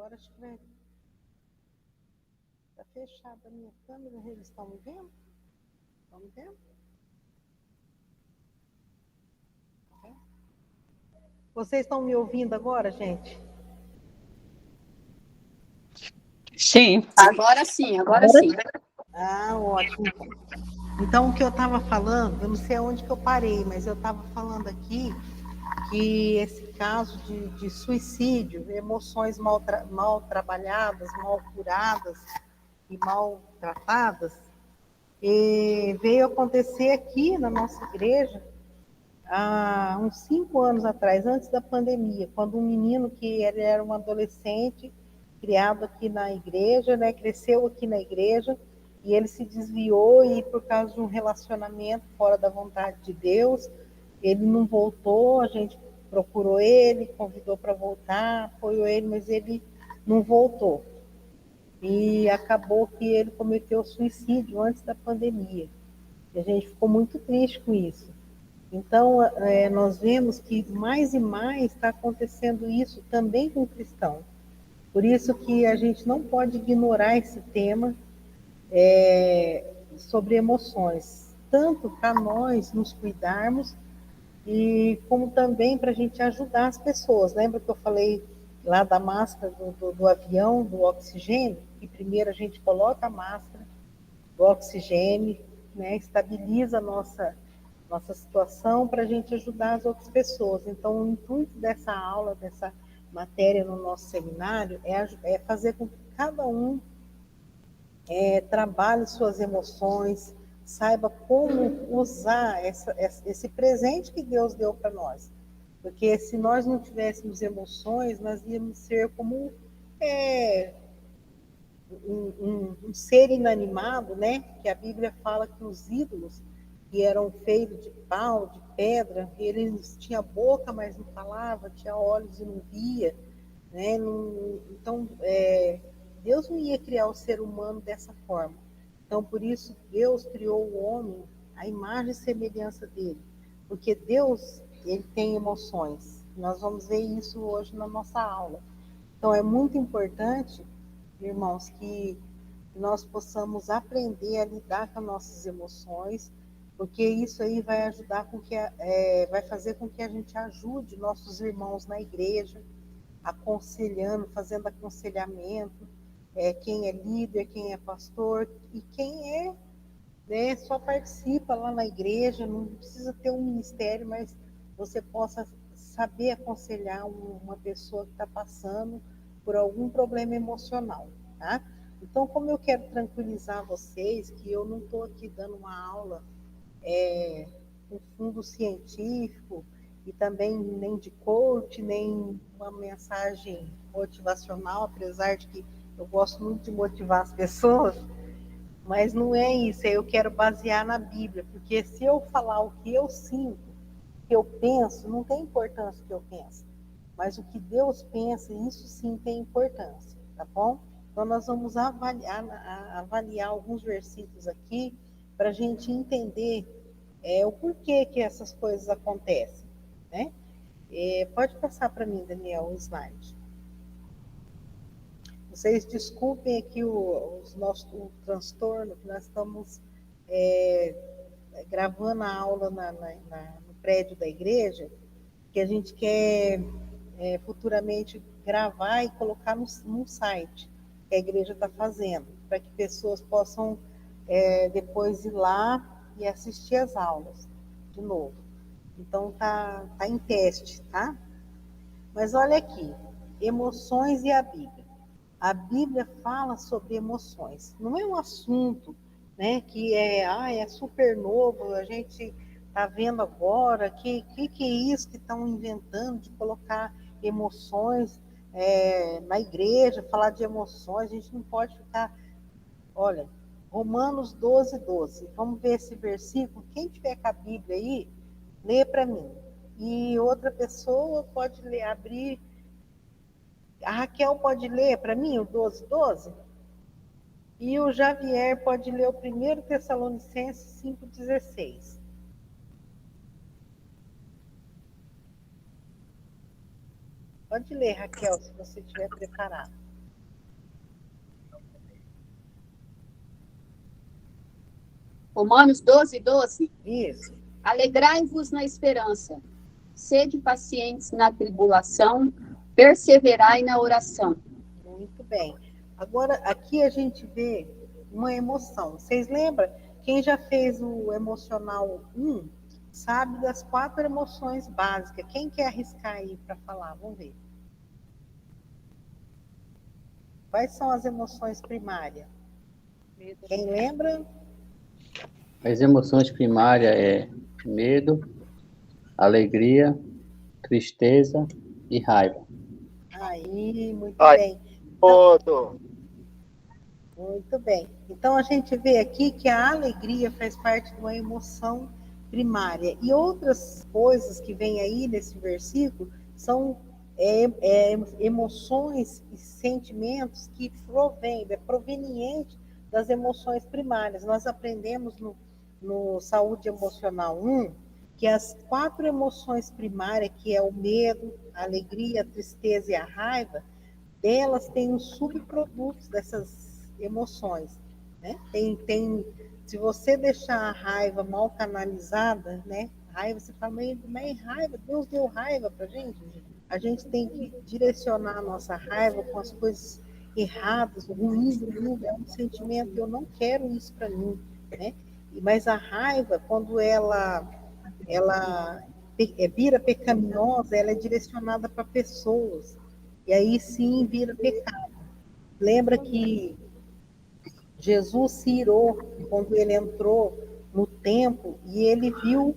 Agora acho que vai. Está fechada a minha câmera, eles estão me vendo? Estão me vendo? Vocês estão me ouvindo agora, gente? Sim. Agora sim, agora sim. Ah, ótimo. Então, o que eu estava falando, eu não sei aonde que eu parei, mas eu estava falando aqui que esse caso de suicídio, emoções mal trabalhadas, mal curadas e mal tratadas, veio acontecer aqui na nossa igreja há uns 5 anos atrás, antes da pandemia, quando um menino que ele era um adolescente, criado aqui na igreja, né, cresceu aqui na igreja, e ele se desviou e por causa de um relacionamento fora da vontade de Deus, ele não voltou, a gente procurou ele, convidou para voltar, apoiou ele, mas ele não voltou. E acabou que ele cometeu suicídio antes da pandemia. E a gente ficou muito triste com isso. Então, nós vemos que mais e mais está acontecendo isso também com o cristão. Por isso que a gente não pode ignorar esse tema sobre emoções, tanto para nós nos cuidarmos, e como também para a gente ajudar as pessoas. Lembra que eu falei lá da máscara do avião, do oxigênio? Que primeiro a gente coloca a máscara do oxigênio, né, estabiliza a nossa situação para a gente ajudar as outras pessoas. Então, o intuito dessa aula, dessa matéria no nosso seminário, é fazer com que cada um trabalhe suas emoções, saiba como usar esse presente que Deus deu para nós. Porque se nós não tivéssemos emoções, nós íamos ser como um ser inanimado, né? Que a Bíblia fala que os ídolos, que eram feitos de pau, de pedra, eles tinham boca, mas não falava, tinha olhos e não via, né? Então, Deus não ia criar o ser humano dessa forma. Então, por isso, Deus criou o homem à imagem e semelhança dele. Porque Deus, ele tem emoções. Nós vamos ver isso hoje na nossa aula. Então, é muito importante, irmãos, que nós possamos aprender a lidar com as nossas emoções, porque isso aí vai ajudar vai fazer com que a gente ajude nossos irmãos na igreja, aconselhando, fazendo aconselhamento, quem é líder, quem é pastor, e quem né, só participa lá na igreja, não precisa ter um ministério, mas você possa saber aconselhar uma pessoa que está passando por algum problema emocional, tá? Então, como eu quero tranquilizar vocês, que eu não estou aqui dando uma aula com fundo científico, e também nem de coach, nem uma mensagem motivacional, apesar de que eu gosto muito de motivar as pessoas, mas não é isso, eu quero basear na Bíblia, porque se eu falar o que eu sinto, o que eu penso, não tem importância o que eu penso, mas o que Deus pensa, isso sim tem importância, tá bom? Então nós vamos avaliar alguns versículos aqui, para a gente entender o porquê que essas coisas acontecem, né? Pode passar para mim, Daniel, o slide. Vocês desculpem aqui o transtorno, que nós estamos gravando a aula no prédio da igreja, que a gente quer futuramente gravar e colocar no site que a igreja está fazendo, para que pessoas possam depois ir lá e assistir as aulas de novo. Então tá em teste, tá? Mas olha aqui, emoções e a Bíblia. A Bíblia fala sobre emoções. Não é um assunto, né, que é super novo, a gente está vendo agora que é isso que estão inventando de colocar emoções na igreja, falar de emoções, a gente não pode ficar. Olha, Romanos 12, 12. Vamos ver esse versículo. Quem tiver com a Bíblia aí, lê para mim. E outra pessoa pode abrir. A Raquel pode ler para mim o 12, 12? E o Javier pode ler o 1 Tessalonicenses 5,16. Pode ler, Raquel, se você estiver preparado. Romanos 12:12. Isso. Alegrai-vos na esperança, sede pacientes na tribulação, perseverai na oração. Muito bem. Agora, aqui a gente vê uma emoção. Vocês lembram? Quem já fez o emocional 1 sabe das 4 emoções básicas. Quem quer arriscar aí para falar? Vamos ver. Quais são as emoções primárias? Quem lembra? As emoções primárias é medo, alegria, tristeza e raiva. Aí, muito Ai. bem. Foto. Muito bem. Então a gente vê aqui que a alegria faz parte de uma emoção primária. E outras coisas que vem aí nesse versículo são emoções e sentimentos que proveniente das emoções primárias. Nós aprendemos no Saúde Emocional 1 que as 4 emoções primárias, que é o medo, a alegria, a tristeza e a raiva, delas têm os subprodutos dessas emoções, né? Se você deixar a raiva mal canalizada, né? Raiva, você fala, mas raiva, Deus deu raiva pra gente. A gente tem que direcionar a nossa raiva com as coisas erradas, ruins do mundo. É um sentimento, eu não quero isso para mim, né? Mas a raiva, quando ela vira pecaminosa, ela é direcionada para pessoas. E aí sim vira pecado. Lembra que Jesus se irou quando ele entrou no templo e ele viu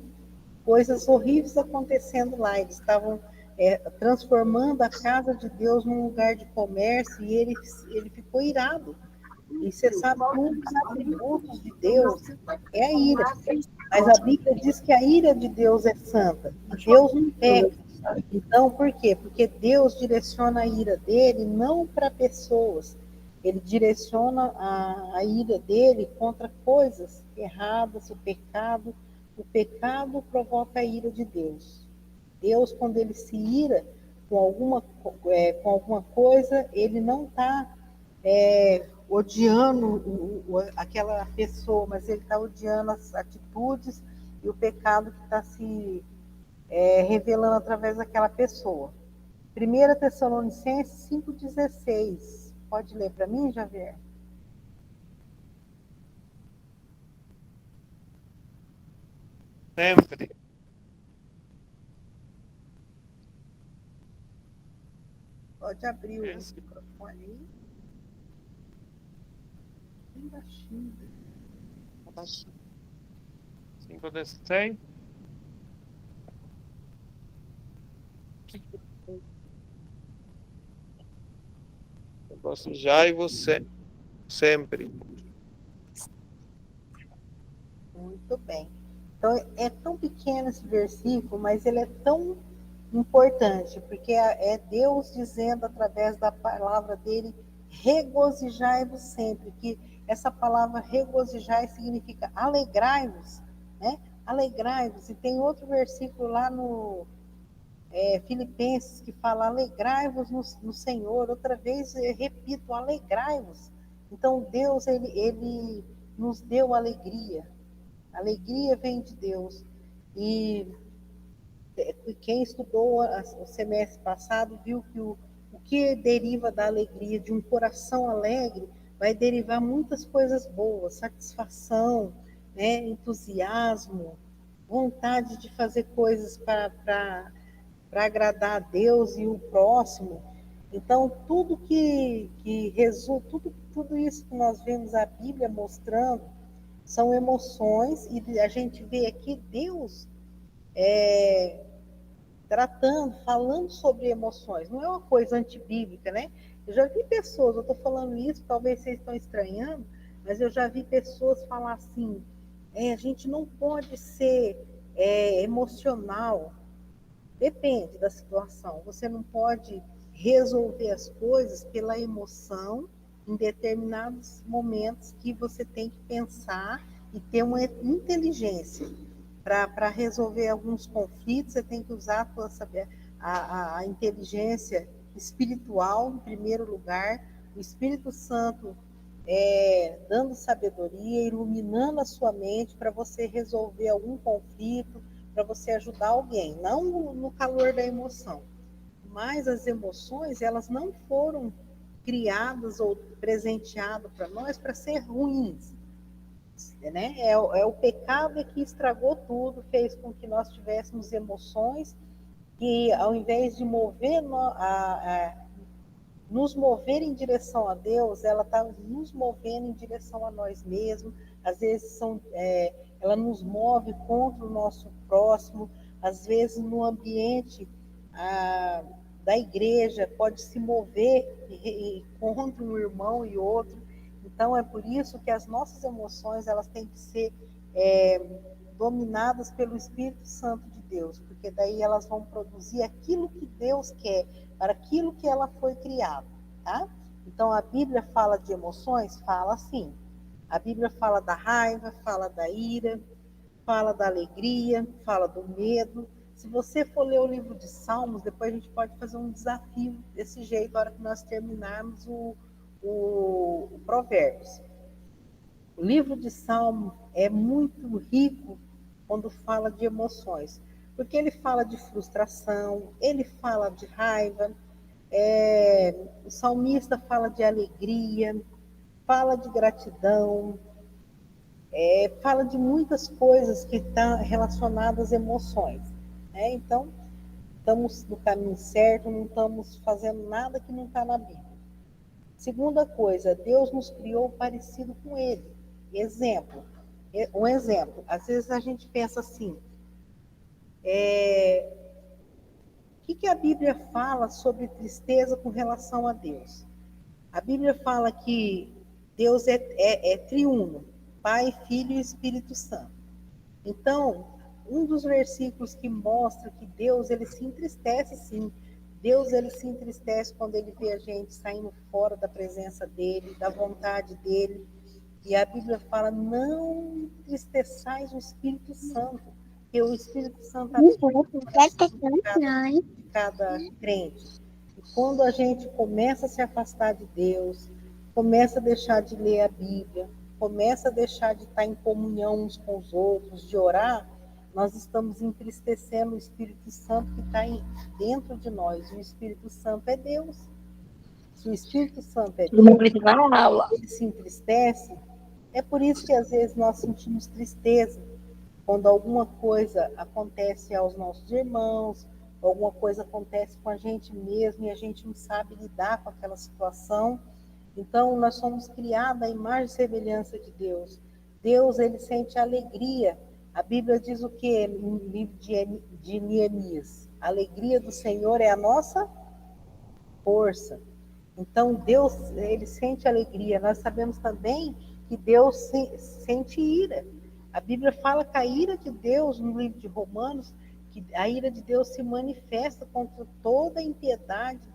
coisas horríveis acontecendo lá. Eles estavam transformando a casa de Deus num lugar de comércio e ele ficou irado. E você sabe que um dos atributos de Deus é a ira. Mas a Bíblia diz que a ira de Deus é santa. E Deus não peca. Então, por quê? Porque Deus direciona a ira dele não para pessoas. Ele direciona a ira dele contra coisas erradas, o pecado. O pecado provoca a ira de Deus. Deus, quando ele se ira com alguma coisa, ele não está odiando aquela pessoa, mas ele está odiando as atitudes e o pecado que está se revelando através daquela pessoa. 1 Tessalonicenses 5,16. Pode ler para mim, Javier? Sempre. Pode abrir o microfone aí. Bem baixinho. 5:16. Eu posso já e você. Sempre. Muito bem. Então, é tão pequeno esse versículo, mas ele é tão importante, porque é Deus dizendo através da palavra dele, regozijai-vos sempre, que essa palavra regozijai significa alegrai-vos, né? Alegrai-vos. E tem outro versículo lá no Filipenses que fala alegrai-vos no Senhor. Outra vez, eu repito, alegrai-vos. Então, Deus, ele nos deu alegria. Alegria vem de Deus. E quem estudou o semestre passado viu que o que deriva da alegria, de um coração alegre, vai derivar muitas coisas boas, satisfação, né, entusiasmo, vontade de fazer coisas para agradar a Deus e o próximo. Então, tudo que resulta, tudo isso que nós vemos a Bíblia mostrando, são emoções, e a gente vê aqui Deus falando sobre emoções. Não é uma coisa antibíblica, né? Eu já vi pessoas, eu estou falando isso, talvez vocês estão estranhando, mas eu já vi pessoas falar assim, a gente não pode ser emocional. Depende da situação. Você não pode resolver as coisas pela emoção em determinados momentos que você tem que pensar e ter uma inteligência. Para resolver alguns conflitos, você tem que usar a inteligência espiritual, em primeiro lugar. O Espírito Santo dando sabedoria, iluminando a sua mente para você resolver algum conflito, para você ajudar alguém, não no calor da emoção. Mas as emoções, elas não foram criadas ou presenteadas para nós para ser ruins, né? É o pecado que estragou tudo, fez com que nós tivéssemos emoções que, ao invés de nos mover em direção a Deus, ela está nos movendo em direção a nós mesmos. Às vezes ela nos move contra o nosso próximo, às vezes no ambiente da igreja pode se mover contra um irmão e outro. Então é por isso que as nossas emoções, elas têm que ser dominadas pelo Espírito Santo de Deus, porque daí elas vão produzir aquilo que Deus quer, para aquilo que ela foi criada, tá? Então a Bíblia fala de emoções? Fala sim. A Bíblia fala da raiva, fala da ira, fala da alegria, fala do medo. Se você for ler o livro de Salmos, depois a gente pode fazer um desafio desse jeito, na hora que nós terminarmos o Provérbios. O livro de Salmos é muito rico quando fala de emoções, porque ele fala de frustração, ele fala de raiva, o salmista fala de alegria, fala de gratidão, fala de muitas coisas que estão relacionadas às emoções, né? Então, estamos no caminho certo, não estamos fazendo nada que não está na Bíblia. Segunda coisa, Deus nos criou parecido com Ele. Um exemplo, às vezes a gente pensa assim, o que a Bíblia fala sobre tristeza com relação a Deus? A Bíblia fala que Deus é triuno, Pai, Filho e Espírito Santo. Então, um dos versículos que mostra que Deus, ele se entristece, sim. Deus, ele se entristece quando ele vê a gente saindo fora da presença dele, da vontade dele. E a Bíblia fala, não entristeçais o Espírito Santo, porque o Espírito Santo de cada crente. E quando a gente começa a se afastar de Deus, começa a deixar de ler a Bíblia, começa a deixar de estar em comunhão uns com os outros, de orar, nós estamos entristecendo o Espírito Santo que está dentro de nós. E o Espírito Santo é Deus. Se o Espírito Santo é Deus, ele se entristece. É por isso que às vezes nós sentimos tristeza quando alguma coisa acontece aos nossos irmãos, alguma coisa acontece com a gente mesmo e a gente não sabe lidar com aquela situação. Então, nós somos criados à imagem e semelhança de Deus. Deus, ele sente alegria. A Bíblia diz o quê no livro de Neemias? A alegria do Senhor é a nossa força. Então, Deus, ele sente alegria. Nós sabemos também que Deus sente ira. A Bíblia fala que a ira de Deus, no livro de Romanos, que a ira de Deus se manifesta contra toda a impiedade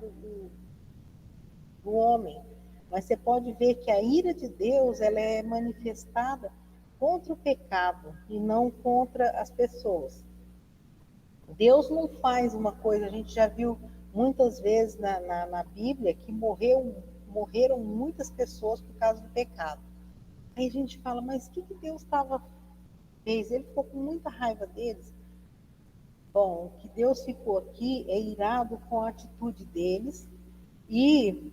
do homem. Mas você pode ver que a ira de Deus, ela é manifestada contra o pecado e não contra as pessoas. Deus não faz uma coisa, a gente já viu muitas vezes na Bíblia que morreram muitas pessoas por causa do pecado. Aí a gente fala, mas o que Deus fez? Ele ficou com muita raiva deles. Bom, o que Deus ficou aqui é irado com a atitude deles e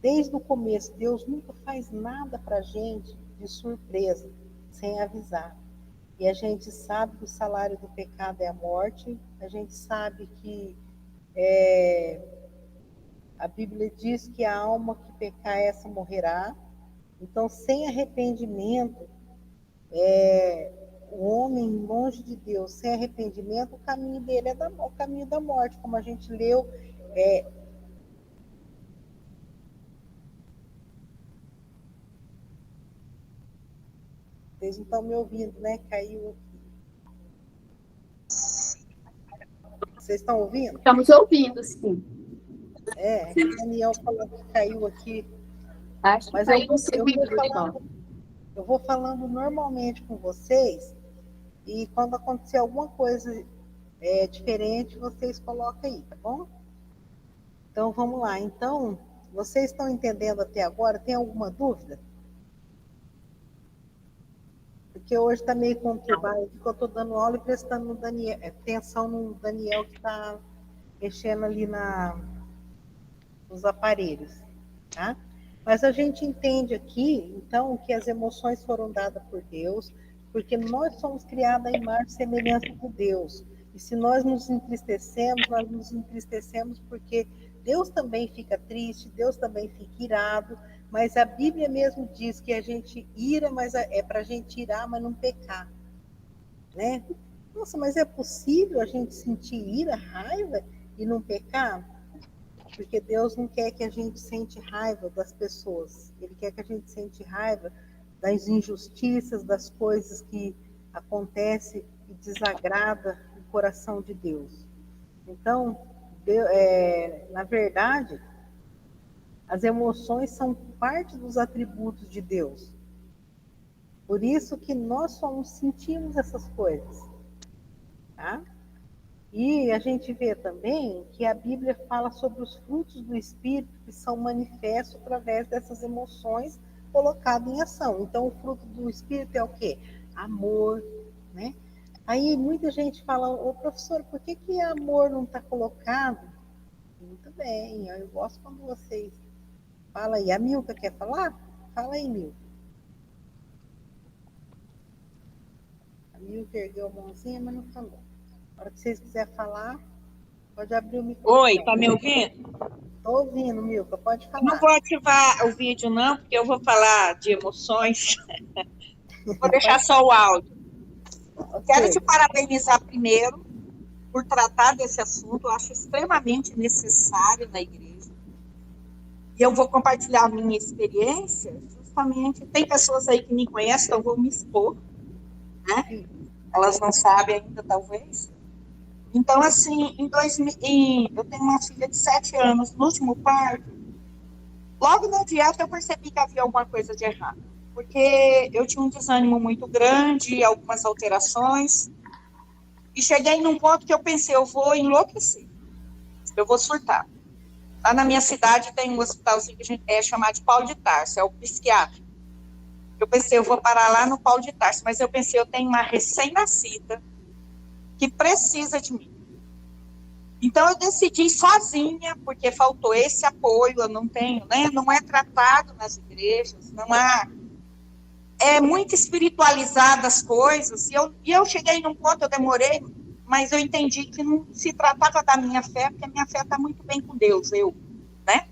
desde o começo, Deus nunca faz nada para a gente de surpresa, sem avisar. E a gente sabe que o salário do pecado é a morte, a gente sabe que a Bíblia diz que a alma que pecar, essa morrerá. Então, sem arrependimento, o homem longe de Deus, sem arrependimento, o caminho dele é o caminho da morte, como a gente leu. Vocês não estão me ouvindo, né? Caiu aqui. Vocês estão ouvindo? Estamos ouvindo, sim. O Daniel falou que caiu aqui. Acho que mas caiu um segundo. Eu vou falando normalmente com vocês e quando acontecer alguma coisa diferente, vocês colocam aí, tá bom? Então, vamos lá. Então, vocês estão entendendo até agora? Tem alguma dúvida? Porque hoje está meio conturbado, porque eu estou dando aula e prestando no Daniel, atenção no Daniel que está mexendo ali nos aparelhos, tá? Mas a gente entende aqui, então, que as emoções foram dadas por Deus, porque nós somos criados à imagem e semelhança de Deus. E se nós nos entristecemos porque Deus também fica triste, Deus também fica irado, mas a Bíblia mesmo diz que a gente ira, mas é para a gente irar, mas não pecar, né? Nossa, mas é possível a gente sentir ira, raiva e não pecar? Porque Deus não quer que a gente sente raiva das pessoas. Ele quer que a gente sente raiva das injustiças, das coisas que acontecem e desagrada o coração de Deus. Então, na verdade, as emoções são parte dos atributos de Deus. Por isso que nós sentimos essas coisas, tá? E a gente vê também que a Bíblia fala sobre os frutos do Espírito que são manifestos através dessas emoções colocadas em ação. Então, o fruto do Espírito é o quê? Amor, né? Aí muita gente fala, ô professor, por que amor não está colocado? Muito bem, eu gosto quando vocês falam aí. A Milka quer falar? Fala aí, Milka. A Milka ergueu a mãozinha, mas não falou. Na hora que vocês quiserem falar, pode abrir o microfone. Oi, tá me ouvindo? Estou ouvindo, Milka, pode falar. Não vou ativar o vídeo, não, porque eu vou falar de emoções. Vou deixar só o áudio. Okay. Quero te parabenizar primeiro por tratar desse assunto. Eu acho extremamente necessário na igreja. E eu vou compartilhar a minha experiência, justamente. Tem pessoas aí que me conhecem, então eu vou me expor, né? Elas não sabem ainda, talvez. Então, assim, eu tenho uma filha de 7 anos, no último parto. Logo no dieta eu percebi que havia alguma coisa de errado. Porque eu tinha um desânimo muito grande, algumas alterações. E cheguei num ponto que eu pensei, eu vou enlouquecer. Eu vou surtar. Lá na minha cidade tem um hospitalzinho que a gente chamado de Paulo de Tarso, é o psiquiatra. Eu pensei, eu vou parar lá no Paulo de Tarso, mas eu pensei, eu tenho uma recém-nascida que precisa de mim. Então, eu decidi sozinha, porque faltou esse apoio, eu não tenho, né? Não é tratado nas igrejas, não há... É muito espiritualizada as coisas, e eu cheguei num ponto, eu demorei, mas eu entendi que não se tratava da minha fé, porque a minha fé está muito bem com Deus, né?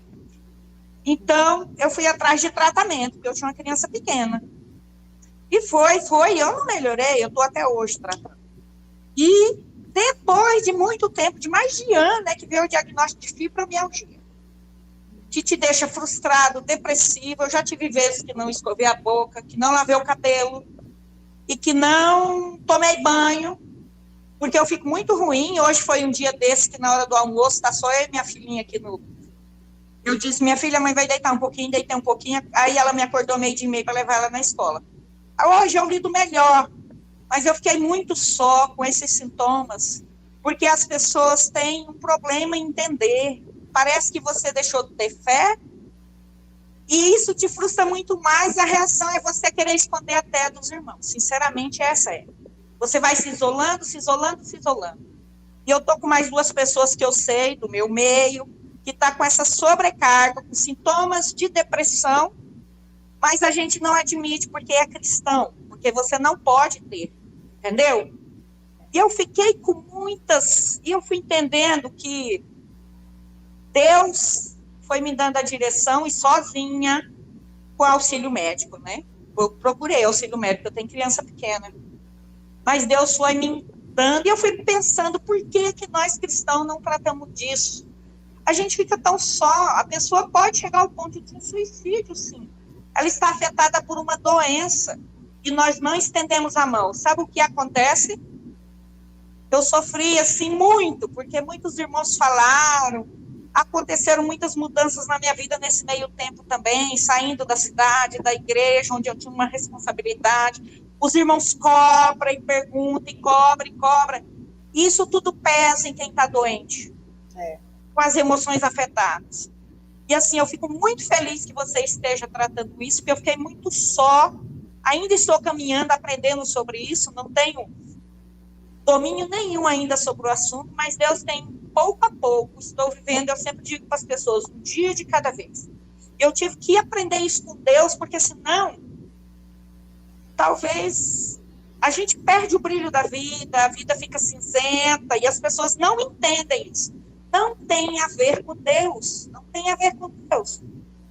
Então, eu fui atrás de tratamento, porque eu tinha uma criança pequena. E foi, eu não melhorei, eu estou até hoje tratando. E depois de muito tempo, de mais de ano, que veio o diagnóstico de fibromialgia, que te deixa frustrado, depressivo. Eu já tive vezes que não escovei a boca, que não lavei o cabelo, e que não tomei banho, porque eu fico muito ruim. Hoje foi um dia desse que na hora do almoço, está só eu e minha filhinha aqui no... Eu disse, minha filha, a mãe vai deitar um pouquinho, deitei um pouquinho, aí ela me acordou 12:30 para levar ela na escola. Hoje eu lido melhor, mas eu fiquei muito só com esses sintomas, porque as pessoas têm um problema em entender. Parece que você deixou de ter fé, e isso te frustra muito mais, e a reação é você querer esconder até dos irmãos. Sinceramente, essa é. Você vai se isolando, se isolando, se isolando. E eu estou com mais 2 pessoas que eu sei, do meu meio, que está com essa sobrecarga, com sintomas de depressão, mas a gente não admite porque é cristão, porque você não pode ter, entendeu? E eu fiquei com muitas, e eu fui entendendo que Deus foi me dando a direção, e sozinha, com auxílio médico, né? Eu procurei auxílio médico, eu tenho criança pequena, mas Deus foi me dando, e eu fui pensando, por que nós cristãos não tratamos disso? A gente fica tão só, a pessoa pode chegar ao ponto de um suicídio, sim. Ela está afetada por uma doença, e nós não estendemos a mão. Sabe o que acontece? Eu sofri, assim, muito, porque muitos irmãos falaram, aconteceram muitas mudanças na minha vida nesse meio tempo também, saindo da cidade, da igreja, onde eu tinha uma responsabilidade. Os irmãos cobram e perguntam, e cobram. Isso tudo pesa em quem está doente. Com as emoções afetadas. E assim, eu fico muito feliz que você esteja tratando isso, porque eu fiquei muito só Ainda estou caminhando, aprendendo sobre isso, não tenho domínio nenhum ainda sobre o assunto, mas Deus tem pouco a pouco, estou vivendo, eu sempre digo para as pessoas, um dia de cada vez. Eu tive que aprender isso com Deus, porque senão, talvez a gente perde o brilho da vida, a vida fica cinzenta, e as pessoas não entendem isso. Não tem a ver com Deus, não tem a ver com Deus.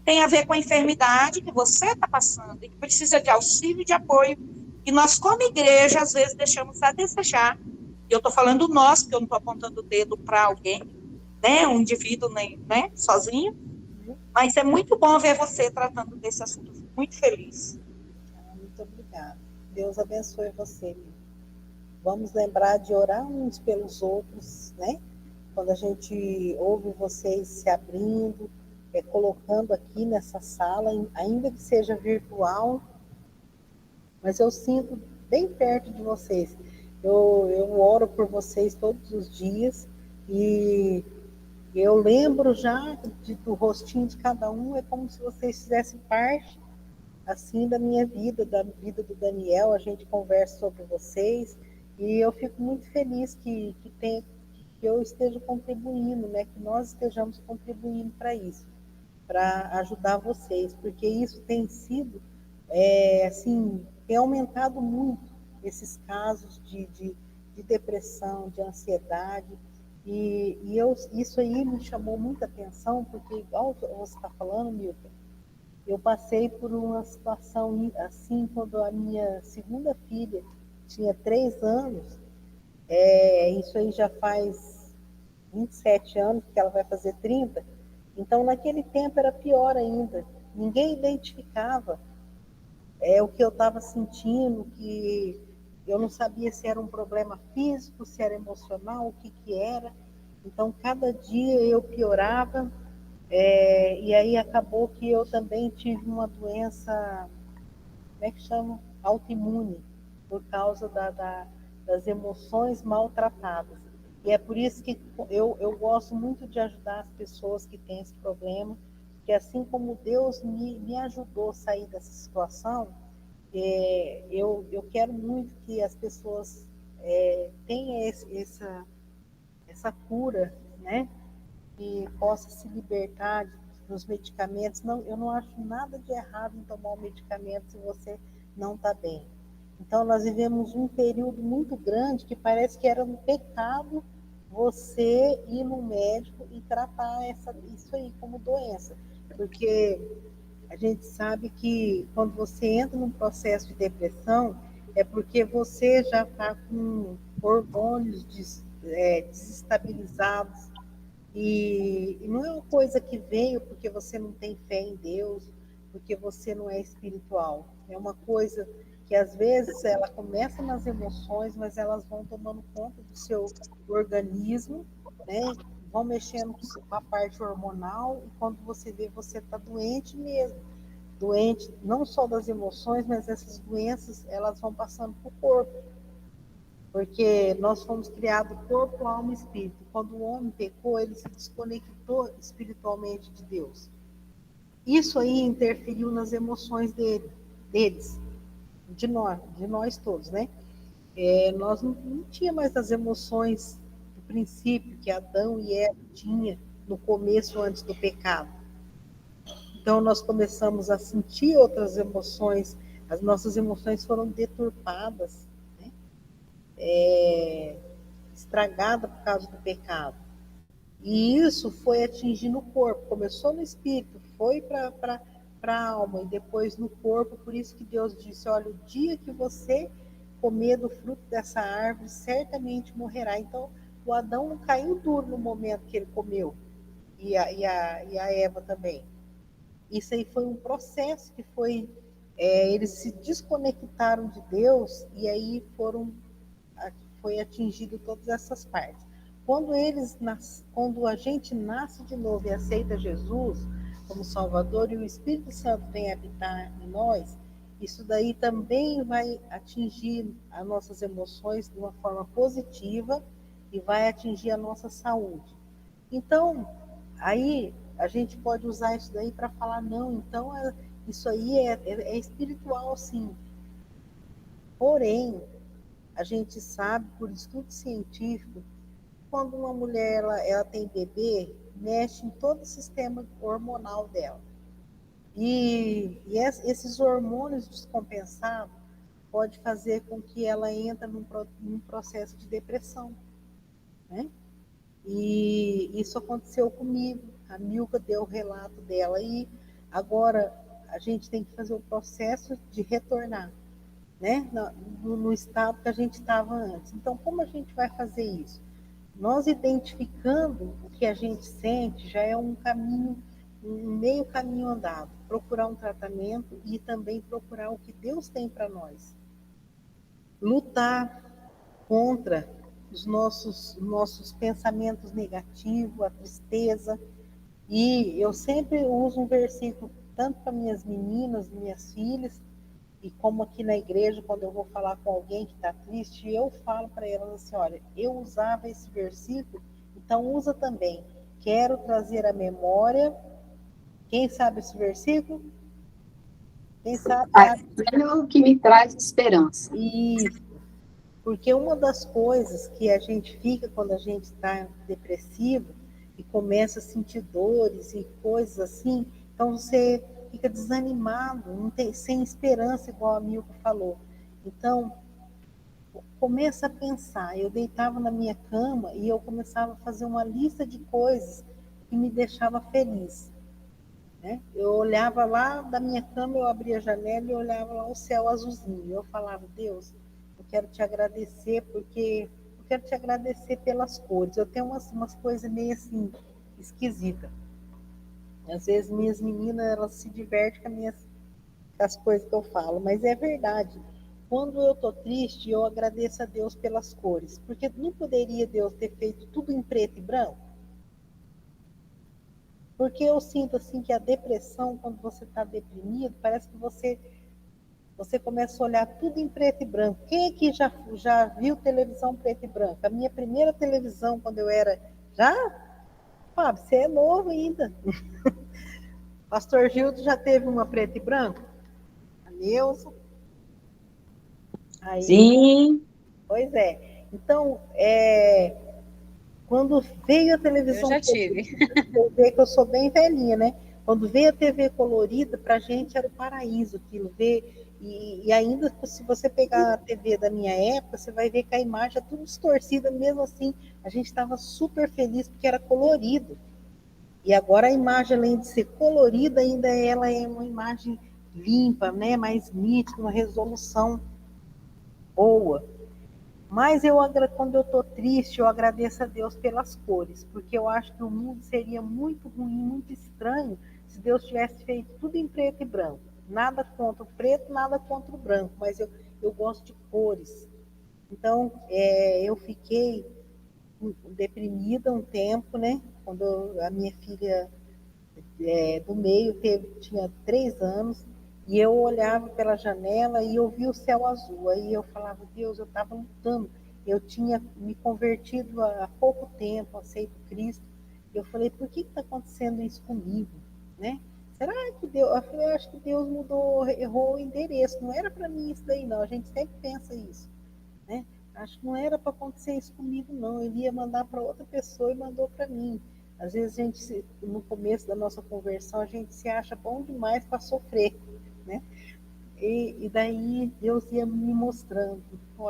Tem a ver com a enfermidade que você está passando e que precisa de auxílio e de apoio. E nós, como igreja, às vezes deixamos a desejar. E eu estou falando nós, porque eu não estou apontando o dedo para alguém, né? Um indivíduo, né? Sozinho. Mas é muito bom ver você tratando desse assunto. Fico muito feliz. Muito obrigada. Deus abençoe você. Vamos lembrar de orar uns pelos outros, né? Quando a gente ouve vocês se abrindo, colocando aqui nessa sala, ainda que seja virtual, mas eu sinto bem perto de vocês. Eu oro por vocês todos os dias e eu lembro já do rostinho de cada um, é como se vocês fizessem parte, assim, da minha vida, da vida do Daniel. A gente conversa sobre vocês e eu fico muito feliz que eu esteja contribuindo, né? Que nós estejamos contribuindo para isso, para ajudar vocês, porque isso tem sido, assim, tem aumentado muito esses casos de depressão, de ansiedade, e isso aí me chamou muita atenção, porque, igual você está falando, Milton, eu passei por uma situação assim, quando a minha segunda filha tinha 3 anos, isso aí já faz 27 anos, que ela vai fazer 30. Então, naquele tempo era pior ainda. Ninguém identificava o que eu estava sentindo, que eu não sabia se era um problema físico, se era emocional, o que era. Então, cada dia eu piorava, e aí acabou que eu também tive uma doença, como é que chama? Autoimune, por causa das emoções maltratadas. E é por isso que eu gosto muito de ajudar as pessoas que têm esse problema, que assim como Deus me ajudou a sair dessa situação, eu quero muito que as pessoas tenham essa cura, né? Que possa se libertar dos medicamentos. Não, eu não acho nada de errado em tomar um medicamento se você não está bem. Então, nós vivemos um período muito grande que parece que era um pecado você ir no médico e tratar isso aí como doença. Porque a gente sabe que quando você entra num processo de depressão, é porque você já está com hormônios desestabilizados, e não é uma coisa que veio porque você não tem fé em Deus, porque você não é espiritual. É uma coisa que às vezes ela começa nas emoções, mas elas vão tomando conta do seu organismo, né? Vão mexendo com a parte hormonal, e quando você vê, você está doente mesmo. Doente não só das emoções, mas essas doenças, elas vão passando para o corpo. Porque nós fomos criados corpo, alma e espírito. Quando o homem pecou, ele se desconectou espiritualmente de Deus. Isso aí interferiu nas emoções deles, de nós todos, né? Nós não tínhamos mais as emoções do princípio que Adão e Eva tinham no começo, antes do pecado. Então, nós começamos a sentir outras emoções, as nossas emoções foram deturpadas, estragada por causa do pecado. E isso foi atingindo o corpo. Começou no espírito, foi para a alma e depois no corpo. Por isso que Deus disse: olha, o dia que você comer do fruto dessa árvore, certamente morrerá. Então, o Adão não caiu duro no momento que ele comeu, e a Eva também. Isso aí foi um processo que foi... eles se desconectaram de Deus, e aí foi atingido todas essas partes. Quando a gente nasce de novo e aceita Jesus como Salvador, e o Espírito Santo vem habitar em nós, isso daí também vai atingir as nossas emoções de uma forma positiva e vai atingir a nossa saúde. Então, aí a gente pode usar isso daí para falar: não, então isso aí é espiritual, sim. Porém, a gente sabe, por estudo científico, quando uma mulher ela tem bebê, mexe em todo o sistema hormonal dela. E esses hormônios descompensados pode fazer com que ela entre num processo de depressão, né? E isso aconteceu comigo. A Milka deu o relato dela e agora a gente tem que fazer o processo de retornar, né? No estado que a gente estava antes. Então, como a gente vai fazer isso? Nós identificando o que a gente sente já é um caminho, um meio caminho andado. Procurar um tratamento e também procurar o que Deus tem para nós. Lutar contra os nossos pensamentos negativos, a tristeza. E eu sempre uso um versículo tanto para minhas meninas, minhas filhas, e como aqui na igreja, quando eu vou falar com alguém que está triste, eu falo para elas assim, olha, eu usava esse versículo, então usa também. Quero trazer à memória, quem sabe esse versículo? Quem sabe? Aquilo que me traz esperança. Isso. Porque uma das coisas que a gente fica quando a gente está depressivo e começa a sentir dores e coisas assim, então você fica desanimado, não tem, sem esperança, igual a Milka falou. Então, começa a pensar. Eu deitava na minha cama e eu começava a fazer uma lista de coisas que me deixava feliz, né? Eu olhava lá da minha cama, eu abria a janela e olhava lá o céu azulzinho. Eu falava, Deus, eu quero te agradecer porque eu quero te agradecer pelas cores. Eu tenho umas coisas meio assim esquisitas. Às vezes minhas meninas elas se divertem com as coisas que eu falo, mas é verdade. Quando eu estou triste, eu agradeço a Deus pelas cores, porque não poderia Deus ter feito tudo em preto e branco? Porque eu sinto assim que a depressão, quando você está deprimido, parece que você começa a olhar tudo em preto e branco. Quem aqui já viu televisão preto e branco? A minha primeira televisão, quando eu era... Fábio, você é novo ainda. Pastor Gildo já teve uma preto e branco? A Neuza? Aí, Sim. pois é. Então, quando veio a televisão... Eu já tive. Eu vejo que eu sou bem velhinha, né? Quando veio a TV colorida, pra gente era o paraíso aquilo. E ainda, se você pegar a TV da minha época, você vai ver que a imagem é tudo distorcida, mesmo assim, a gente estava super feliz porque era colorido. E agora a imagem, além de ser colorida, ainda ela é uma imagem limpa, né? Mais nítida, uma resolução boa. Mas quando eu estou triste, eu agradeço a Deus pelas cores, porque eu acho que o mundo seria muito ruim, muito estranho, se Deus tivesse feito tudo em preto e branco. Nada contra o preto, nada contra o branco, mas eu gosto de cores. Então, eu fiquei deprimida um tempo, né? Quando a minha filha do meio tinha 3 anos, e eu olhava pela janela e eu via o céu azul. Aí eu falava, Deus, eu estava lutando. Eu tinha me convertido há pouco tempo, aceito Cristo. Eu falei, por que está acontecendo isso comigo? Né? Será que Deus... Eu falei, eu acho que Deus errou o endereço. Não era para mim isso daí, não. A gente sempre pensa isso. Né? Acho que não era para acontecer isso comigo, não. Ele ia mandar para outra pessoa e mandou para mim. Às vezes no começo da nossa conversão, a gente se acha bom demais para sofrer, né? E daí Deus ia me mostrando,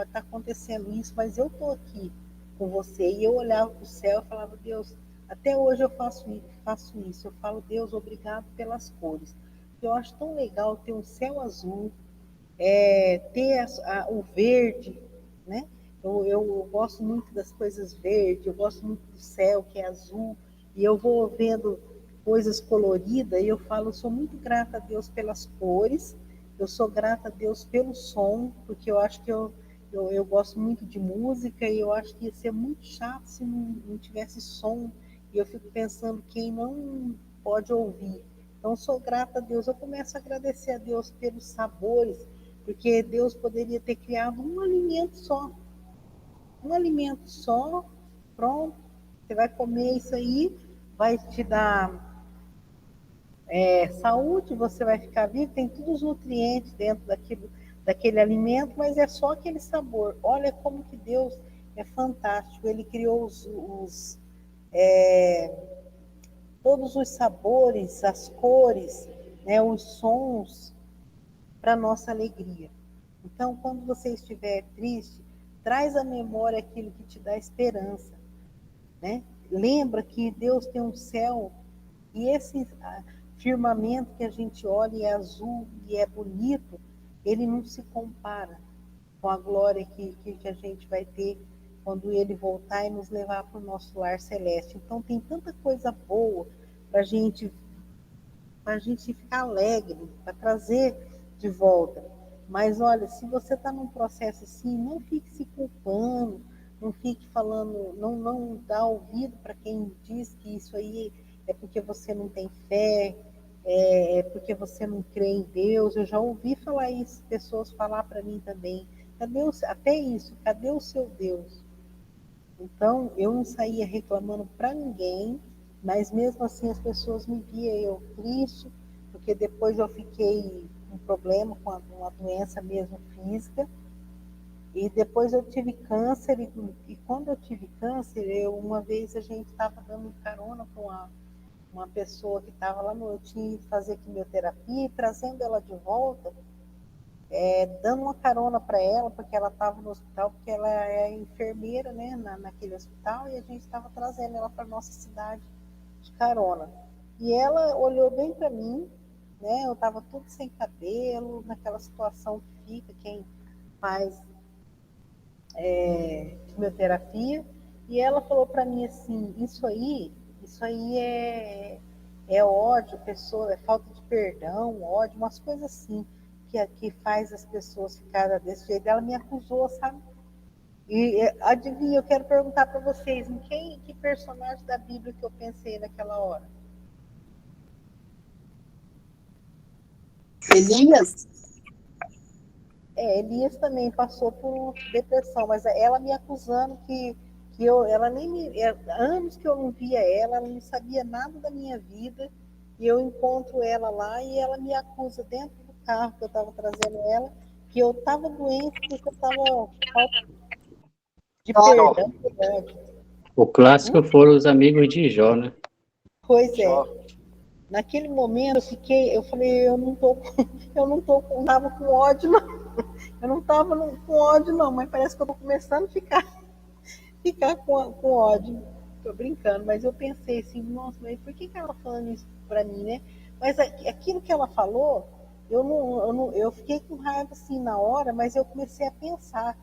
está acontecendo isso, mas eu estou aqui com você. E eu olhava para o céu e falava, Deus, até hoje eu faço isso. Eu falo, Deus, obrigado pelas cores. Eu acho tão legal ter um céu azul, ter o verde, né? Eu gosto muito das coisas verdes, eu gosto muito do céu, que é azul, e eu vou vendo coisas coloridas e eu falo, eu sou muito grata a Deus pelas cores, eu sou grata a Deus pelo som, porque eu acho que eu gosto muito de música e eu acho que ia ser muito chato se não tivesse som, e eu fico pensando quem não pode ouvir. Então, eu sou grata a Deus, eu começo a agradecer a Deus pelos sabores, porque Deus poderia ter criado um alimento só, pronto, você vai comer isso aí, vai te dar saúde, você vai ficar vivo, tem todos os nutrientes dentro daquele alimento, mas é só aquele sabor. Olha como que Deus é fantástico. Ele criou todos os sabores, as cores, né, os sons para nossa alegria. Então, quando você estiver triste, traz à memória aquilo que te dá esperança, né? Lembra que Deus tem um céu e esse firmamento que a gente olha e é azul e é bonito, ele não se compara com a glória que a gente vai ter quando ele voltar e nos levar para o nosso lar celeste. Então, tem tanta coisa boa para a gente ficar alegre, para trazer de volta. Mas olha, se você está num processo assim, não fique se culpando, não fique falando, não dá ouvido para quem diz que isso aí é porque você não tem fé, é porque você não crê em Deus. Eu já ouvi falar isso, pessoas falar para mim também. Até isso, cadê o seu Deus? Então, eu não saía reclamando para ninguém, mas mesmo assim as pessoas me viam eu triste, porque depois eu fiquei com problema, com uma doença mesmo física, e depois eu tive câncer, e quando eu tive câncer, uma vez a gente estava dando carona com uma pessoa que estava lá eu tinha que fazer quimioterapia, e trazendo ela de volta, dando uma carona para ela, porque ela estava no hospital, porque ela é enfermeira, né, naquele hospital, e a gente estava trazendo ela para nossa cidade de carona. E ela olhou bem para mim, né, eu estava tudo sem cabelo, naquela situação que fica quem faz quimioterapia, e ela falou para mim assim, isso aí é ódio, é falta de perdão, ódio, umas coisas assim, que faz as pessoas ficarem desse jeito. Ela me acusou, sabe? E adivinha, eu quero perguntar para vocês, que personagem da Bíblia que eu pensei naquela hora? Elias? Elias também passou por depressão, mas ela me acusando que ela nem anos que eu não via ela não sabia nada da minha vida, e eu encontro ela lá e ela me acusa dentro do carro que eu estava trazendo ela, que eu estava doente porque eu estava de perdão, de ódio. O clássico foram os amigos de Jó, né? Pois é. Naquele momento eu falei, eu não estava com ódio, não. Eu não estava com ódio, não, mas parece que eu estou começando a ficar com ódio. Estou brincando, mas eu pensei assim, nossa, mas por que ela está falando isso para mim, né? Mas aquilo que ela falou, eu fiquei com raiva assim na hora, mas eu comecei a pensar,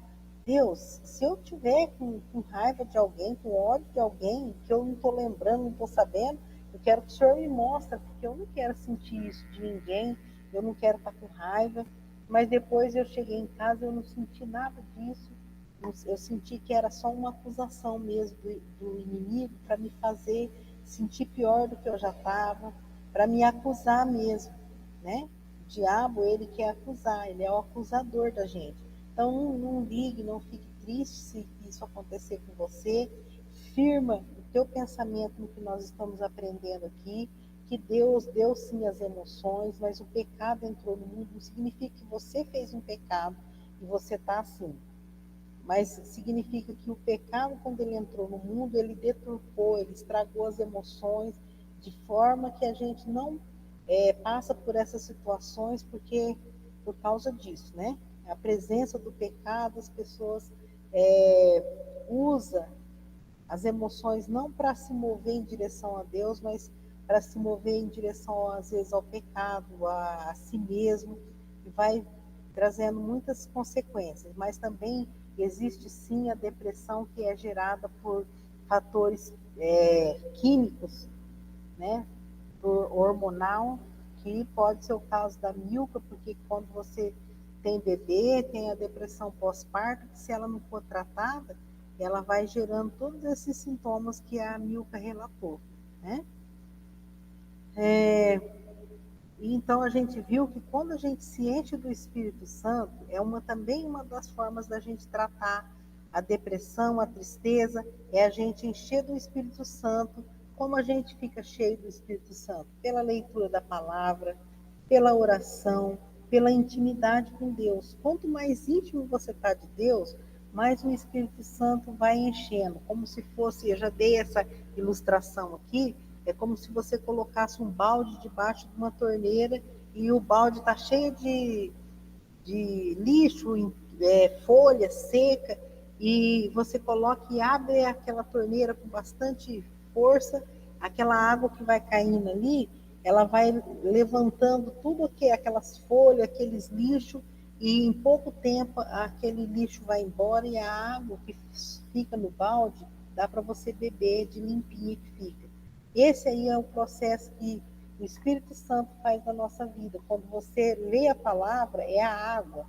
Deus, se eu tiver com raiva de alguém, com ódio de alguém, que eu não estou lembrando, não estou sabendo, eu quero que o Senhor me mostre, porque eu não quero sentir isso de ninguém, eu não quero estar com raiva. Mas depois eu cheguei em casa, eu não senti nada disso. Eu senti que era só uma acusação mesmo do inimigo para me fazer sentir pior do que eu já estava, para me acusar mesmo, né? O diabo, ele quer acusar, ele é o acusador da gente. Então, não ligue, não fique triste se isso acontecer com você. Firma o teu pensamento no que nós estamos aprendendo aqui, que Deus deu sim as emoções, mas o pecado entrou no mundo, não significa que você fez um pecado e você está assim. Mas significa que o pecado, quando ele entrou no mundo, ele deturpou, ele estragou as emoções, de forma que a gente não passa por essas situações por causa disso, né? A presença do pecado, as pessoas usam as emoções não para se mover em direção a Deus, mas para se mover em direção, às vezes, ao pecado, a si mesmo, e vai trazendo muitas consequências. Mas também existe, sim, a depressão que é gerada por fatores químicos, né, hormonal, que pode ser o caso da Milka, porque quando você tem bebê, tem a depressão pós-parto, que se ela não for tratada, ela vai gerando todos esses sintomas que a Milka relatou, né? Então a gente viu que quando a gente se enche do Espírito Santo, também uma das formas da gente tratar a depressão, a tristeza, é a gente encher do Espírito Santo. Como a gente fica cheio do Espírito Santo? Pela leitura da palavra, pela oração, pela intimidade com Deus. Quanto mais íntimo você está de Deus, mais o Espírito Santo vai enchendo. Como se fosse, eu já dei essa ilustração aqui, é como se você colocasse um balde debaixo de uma torneira e o balde está cheio de lixo, folha seca, e você coloca e abre aquela torneira com bastante força, aquela água que vai caindo ali, ela vai levantando tudo aquelas folhas, aqueles lixos, e em pouco tempo aquele lixo vai embora e a água que fica no balde dá para você beber de limpinha que fica. Esse aí é o processo que o Espírito Santo faz na nossa vida. Quando você lê a palavra, é a água.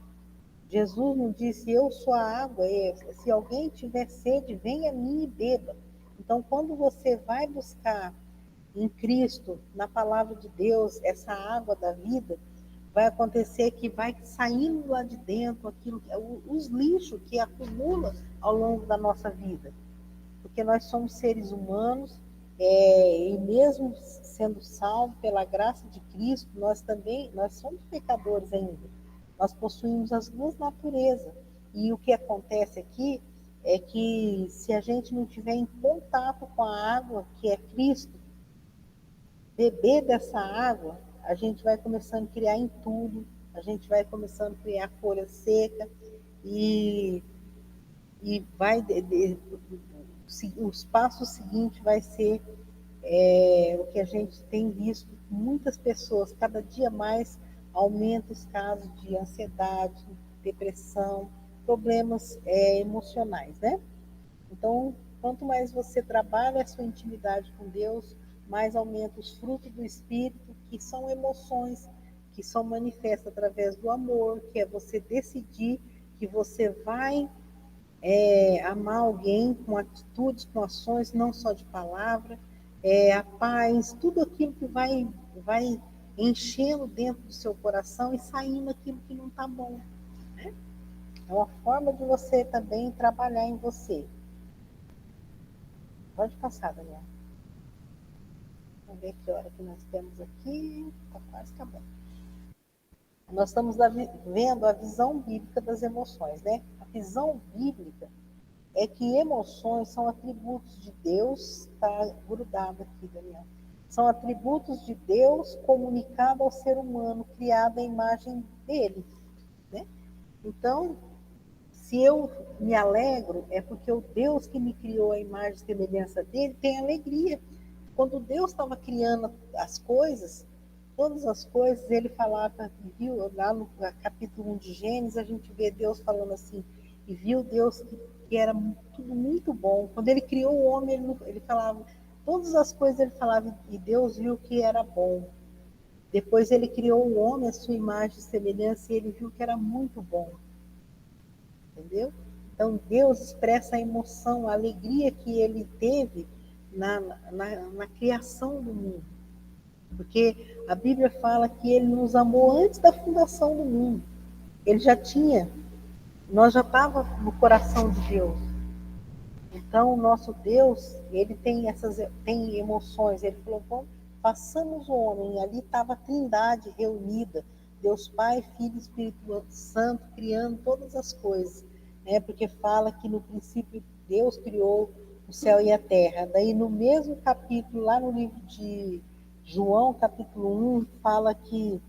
Jesus não disse, eu sou a água, se alguém tiver sede, venha a mim e beba. Então, quando você vai buscar em Cristo, na palavra de Deus, essa água da vida, vai acontecer que vai saindo lá de dentro os lixos que acumula ao longo da nossa vida. Porque nós somos seres humanos, e mesmo sendo salvos pela graça de Cristo, nós somos pecadores ainda. Nós possuímos as duas naturezas. E o que acontece aqui é que se a gente não tiver em contato com a água, que é Cristo, beber dessa água, a gente vai começando a criar entulho, a gente vai começando a criar folha seca e vai os passos seguintes vai ser o que a gente tem visto, muitas pessoas, cada dia mais aumenta os casos de ansiedade, depressão, problemas emocionais, né? Então, quanto mais você trabalha a sua intimidade com Deus, mais aumenta os frutos do Espírito, que são emoções, que são manifestas através do amor, que é você decidir que você vai amar alguém com atitudes, com ações, não só de palavra, a paz, tudo aquilo que vai enchendo dentro do seu coração e saindo aquilo que não está bom. Né? É uma forma de você também trabalhar em você. Pode passar, Daniel. Vamos ver que hora que nós temos aqui. Está quase acabando. Nós estamos vendo a visão bíblica das emoções, né? A visão bíblica é que emoções são atributos de Deus, está grudado aqui, Daniel. São atributos de Deus comunicados ao ser humano, criado à imagem dele, né? Então, se eu me alegro, é porque o Deus que me criou a imagem e semelhança dele tem alegria. Quando Deus estava criando as coisas, todas as coisas, ele falava, viu, lá no capítulo 1 de Gênesis, a gente vê Deus falando assim, e viu Deus que era tudo muito bom. Quando ele criou o homem, ele falava, todas as coisas ele falava, e Deus viu que era bom. Depois ele criou o homem, a sua imagem e semelhança, e ele viu que era muito bom. Entendeu? Então Deus expressa a emoção, a alegria que ele teve na criação do mundo. Porque a Bíblia fala que ele nos amou antes da fundação do mundo. Ele já tinha, nós já estávamos no coração de Deus. Então, o nosso Deus, ele tem emoções. Ele falou, bom, façamos o homem. E ali estava a Trindade reunida. Deus Pai, Filho e Espírito Santo, criando todas as coisas. Né? Porque fala que no princípio Deus criou o céu e a terra. Daí, no mesmo capítulo, lá no livro de João, capítulo 1, fala que,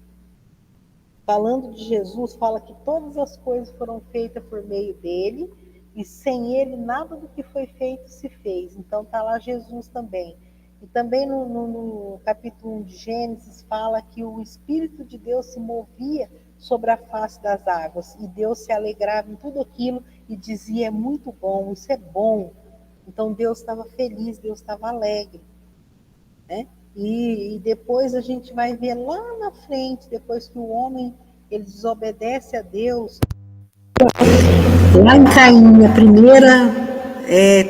falando de Jesus, fala que todas as coisas foram feitas por meio dele, e sem ele nada do que foi feito se fez. Então está lá Jesus também. E também no capítulo 1 de Gênesis fala que o Espírito de Deus se movia sobre a face das águas, e Deus se alegrava em tudo aquilo e dizia, é muito bom, isso é bom. Então Deus estava feliz, Deus estava alegre. Né? E depois a gente vai ver lá na frente, depois que o homem ele desobedece a Deus, lá em Caim, a primeira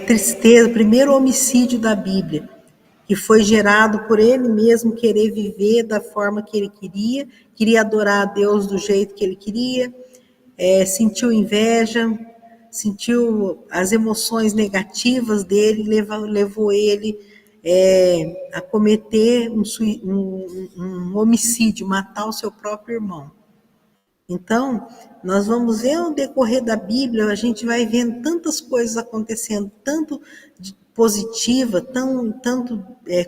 tristeza, o primeiro homicídio da Bíblia, que foi gerado por ele mesmo querer viver da forma que ele queria adorar a Deus do jeito que ele queria, sentiu inveja, sentiu as emoções negativas dele, levou ele a cometer um homicídio, matar o seu próprio irmão. Então, nós vamos ver no decorrer da Bíblia, a gente vai vendo tantas coisas acontecendo, tanto positiva, tanto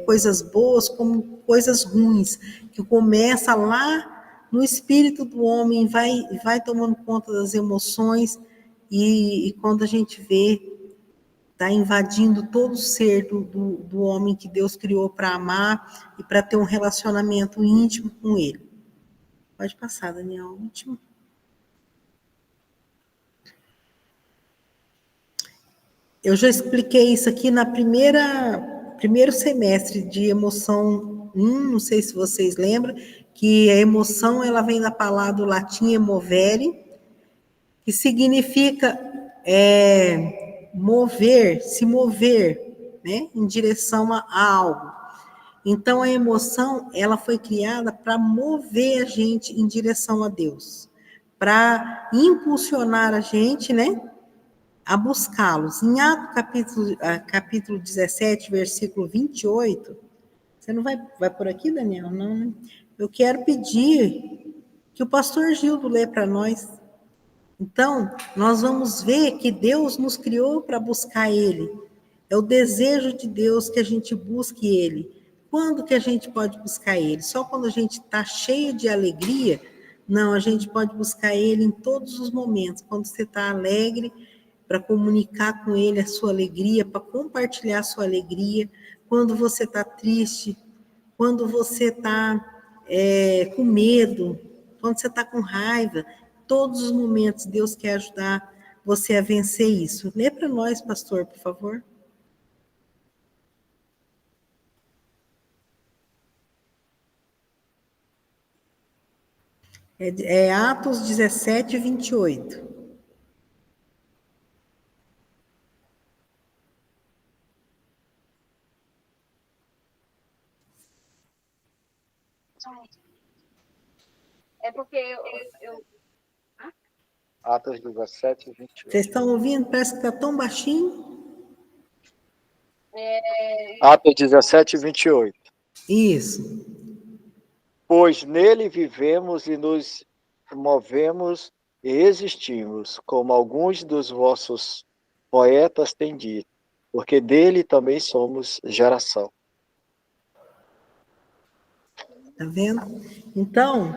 coisas boas como coisas ruins, que começa lá no espírito do homem, vai tomando conta das emoções, e quando a gente vê, está invadindo todo o ser do homem que Deus criou para amar e para ter um relacionamento íntimo com ele. Pode passar, Daniel, último. Eu já expliquei isso aqui na primeiro semestre de emoção 1, não sei se vocês lembram, que a emoção ela vem da palavra do latim emovere, que significa mover, se mover, né, em direção a algo. Então, a emoção, ela foi criada para mover a gente em direção a Deus, para impulsionar a gente, né, a buscá-los. Em Atos capítulo 17, versículo 28, você não vai por aqui, Daniel? Não, né? Eu quero pedir que o pastor Gildo lê para nós. Então, nós vamos ver que Deus nos criou para buscar Ele. É o desejo de Deus que a gente busque Ele. Quando que a gente pode buscar Ele? Só quando a gente está cheio de alegria? Não, a gente pode buscar Ele em todos os momentos. Quando você está alegre, para comunicar com Ele a sua alegria, para compartilhar a sua alegria. Quando você está triste, quando você está com medo, quando você está com raiva, todos os momentos Deus quer ajudar você a vencer isso. Lê para nós, pastor, por favor. É Atos 17, 28. É porque Atos 17, 28. Vocês estão ouvindo? Parece que está tão baixinho. Atos 17, 28. Isso. Pois nele vivemos e nos movemos e existimos, como alguns dos vossos poetas têm dito, porque dele também somos geração. Tá vendo? Então,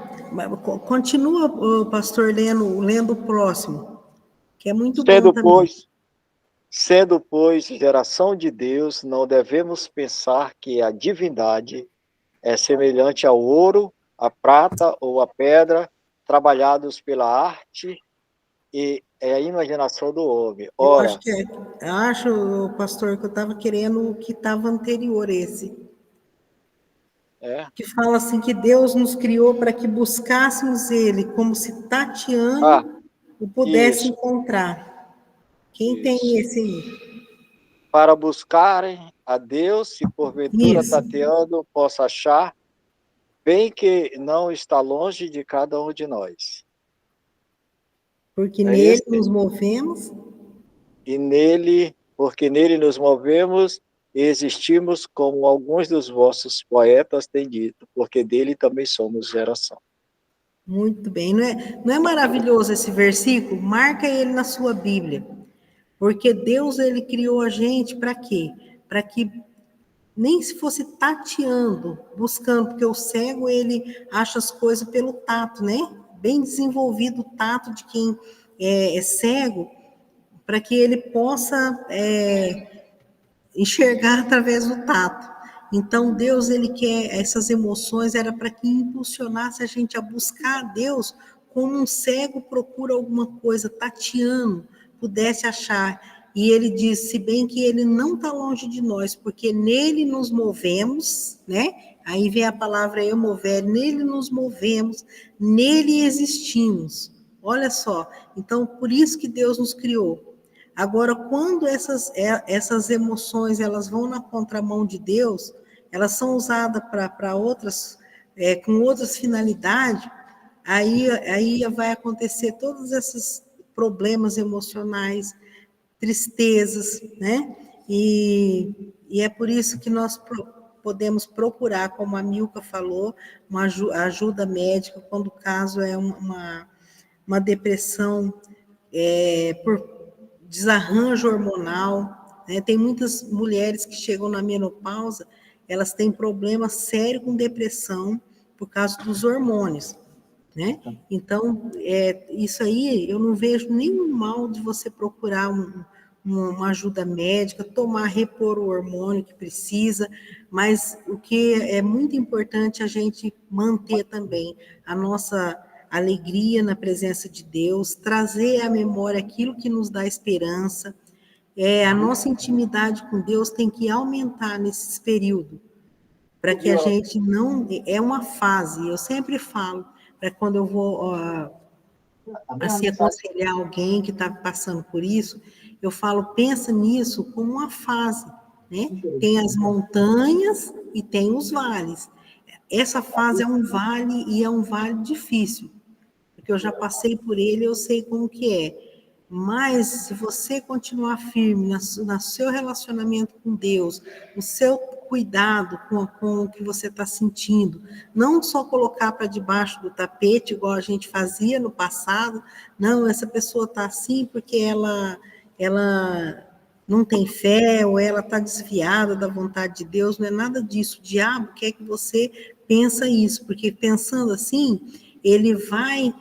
continua, o pastor, lendo o próximo, que é muito bom também. Sendo, pois, geração de Deus, não devemos pensar que a divindade é semelhante ao ouro, à prata ou à pedra, trabalhados pela arte e a imaginação do homem. Ora, Eu acho, pastor, que eu estava querendo o que estava anterior a esse. Que fala assim, que Deus nos criou para que buscássemos Ele, como se tateando o pudesse encontrar. Quem tem esse aí? Para buscarem a Deus, se porventura tateando, possa achar, bem que não está longe de cada um de nós. Porque nele nos movemos. Porque nele nos movemos e existimos, como alguns dos vossos poetas têm dito, porque dele também somos geração. Muito bem. Não é maravilhoso esse versículo? Marca ele na sua Bíblia. Porque Deus, ele criou a gente para quê? Para que nem se fosse tateando, buscando, porque o cego, ele acha as coisas pelo tato, né? Bem desenvolvido o tato de quem é cego, para que ele possa enxergar através do tato. Então, Deus, ele quer essas emoções, era para que impulsionasse a gente a buscar a Deus como um cego procura alguma coisa, tateando, pudesse achar. E ele diz, se bem que ele não está longe de nós, porque nele nos movemos, né? Aí vem a palavra mover, nele nos movemos, nele existimos. Olha só, então por isso que Deus nos criou. Agora, quando essas emoções elas vão na contramão de Deus, elas são usadas para outras, com outras finalidades, aí vai acontecer todos esses problemas emocionais, tristezas, né? E é por isso que nós podemos procurar, como a Milka falou, uma ajuda médica, quando o caso é uma depressão por desarranjo hormonal, né? Tem muitas mulheres que chegam na menopausa, elas têm problema sério com depressão por causa dos hormônios, né? Então, isso aí, eu não vejo nenhum mal de você procurar uma ajuda médica, repor o hormônio que precisa, mas o que é muito importante a gente manter também a nossa alegria na presença de Deus, trazer à memória aquilo que nos dá esperança. A nossa intimidade com Deus tem que aumentar nesses períodos, para que a gente não... É uma fase, eu sempre falo, para quando eu vou assim, aconselhar alguém que está passando por isso, eu falo, pensa nisso como uma fase, né? Tem as montanhas e tem os vales. Essa fase é um vale e é um vale difícil, porque eu já passei por ele, eu sei como que é. Mas, se você continuar firme no seu relacionamento com Deus, no seu cuidado com o que você está sentindo, não só colocar para debaixo do tapete, igual a gente fazia no passado, não, essa pessoa está assim porque ela não tem fé, ou ela está desviada da vontade de Deus, não é nada disso. O diabo quer que você pense isso, porque pensando assim, ele vai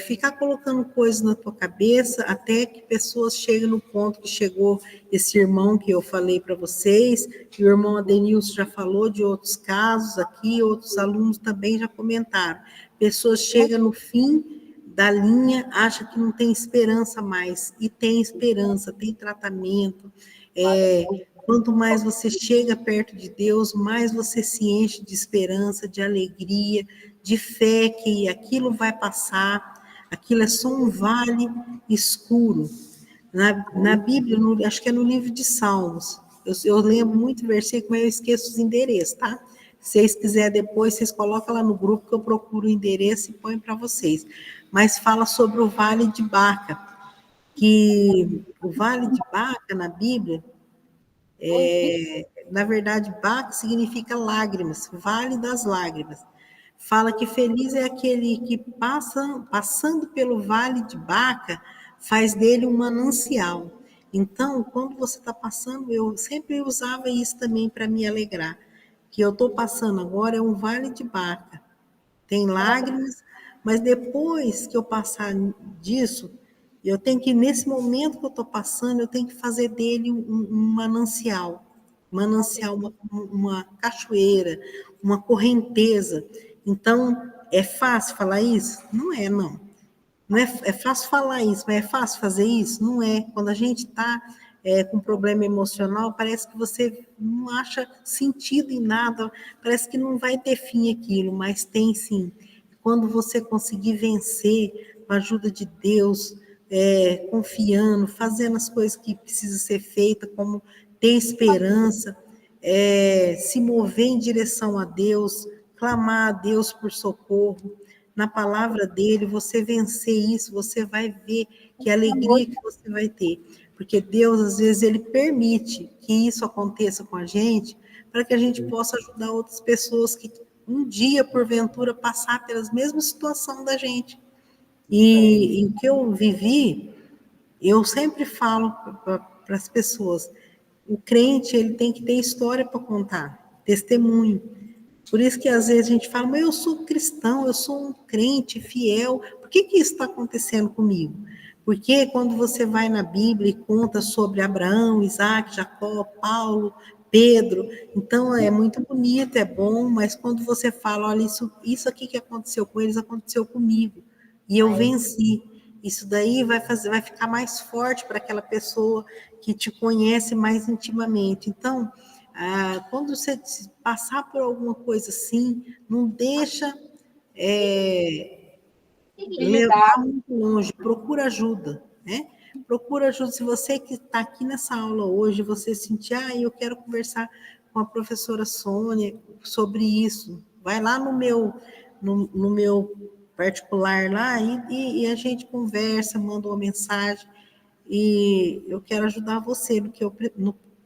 ficar colocando coisas na tua cabeça até que pessoas cheguem no ponto que chegou esse irmão que eu falei para vocês, e o irmão Adenilson já falou de outros casos aqui, outros alunos também já comentaram. Pessoas chegam no fim da linha, acham que não tem esperança mais, e tem esperança, tem tratamento. Quanto mais você chega perto de Deus, mais você se enche de esperança, de alegria, de fé que aquilo vai passar, aquilo é só um vale escuro. Na Bíblia, acho que é no livro de Salmos, eu lembro muito o versículo, mas eu esqueço os endereços, tá? Se vocês quiserem depois, vocês colocam lá no grupo que eu procuro o endereço e ponho para vocês. Mas fala sobre o Vale de Baca, que o Vale de Baca, na Bíblia, na verdade, Baca significa lágrimas, Vale das Lágrimas. Fala que feliz é aquele que passando pelo Vale de Baca, faz dele um manancial. Então, quando você está passando, eu sempre usava isso também para me alegrar, que eu estou passando agora é um Vale de Baca. Tem lágrimas, mas depois que eu passar disso, eu tenho que, nesse momento que eu estou passando, eu tenho que fazer dele um manancial, uma cachoeira, uma correnteza. Então, é fácil falar isso? Não é, não. Não é fácil falar isso, mas é fácil fazer isso? Não é. Quando a gente está com problema emocional, parece que você não acha sentido em nada, parece que não vai ter fim aquilo, mas tem sim. Quando você conseguir vencer com a ajuda de Deus, confiando, fazendo as coisas que precisam ser feitas, como ter esperança, se mover em direção a Deus, clamar a Deus por socorro, na palavra dele, você vencer isso, você vai ver que alegria que você vai ter. Porque Deus, às vezes, ele permite que isso aconteça com a gente, para que a gente possa ajudar outras pessoas que um dia, porventura, passar pelas mesmas situações da gente. E o que eu vivi, eu sempre falo para as pessoas, o crente, ele tem que ter história para contar, testemunho. Por isso que às vezes a gente fala, mas eu sou cristão, eu sou um crente fiel, por que isso está acontecendo comigo? Porque quando você vai na Bíblia e conta sobre Abraão, Isaac, Jacó, Paulo, Pedro, então é muito bonito, é bom, mas quando você fala, olha, isso aqui que aconteceu com eles, aconteceu comigo, e eu venci. Isso daí vai ficar mais forte para aquela pessoa que te conhece mais intimamente. Então, quando você passar por alguma coisa assim, não deixa levar muito longe, procura ajuda, né? Procura ajuda. Se você que está aqui nessa aula hoje, você sentir, eu quero conversar com a professora Sônia sobre isso, vai lá no meu particular lá e a gente conversa, manda uma mensagem, e eu quero ajudar você no que eu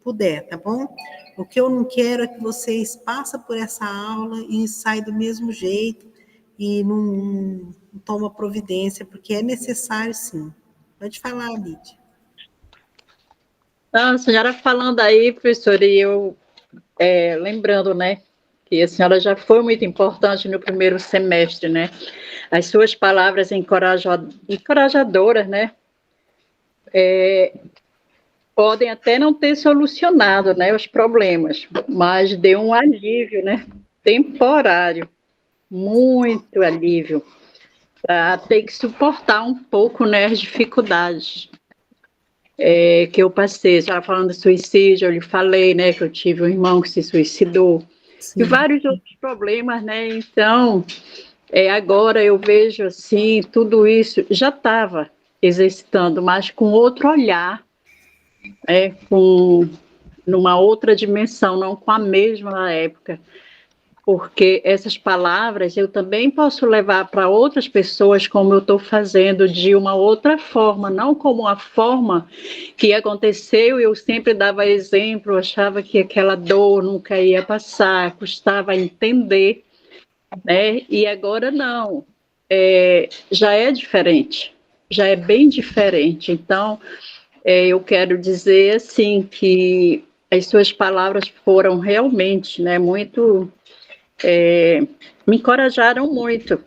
puder, tá bom? O que eu não quero é que vocês passem por essa aula e saiam do mesmo jeito, e não toma providência, porque é necessário, sim. Pode falar, Lídia. Então, a senhora falando aí, professora, e eu lembrando, né, que a senhora já foi muito importante no primeiro semestre, né? As suas palavras encorajadoras, né? Podem até não ter solucionado, né, os problemas, mas deu um alívio, né? Temporário, muito alívio, para ter que suportar um pouco, né, as dificuldades que eu passei. Já falando de suicídio, eu lhe falei, né, que eu tive um irmão que se suicidou, Sim. e vários outros problemas, né? Então, agora eu vejo assim, tudo isso já estava exercitando, mas com outro olhar, numa outra dimensão, não com a mesma época, porque essas palavras eu também posso levar para outras pessoas, como eu estou fazendo, de uma outra forma, não como a forma que aconteceu, eu sempre dava exemplo, achava que aquela dor nunca ia passar, custava entender, né? E agora não, já é diferente, já é bem diferente. Então, eu quero dizer assim que as suas palavras foram realmente, né, muito, me encorajaram muito,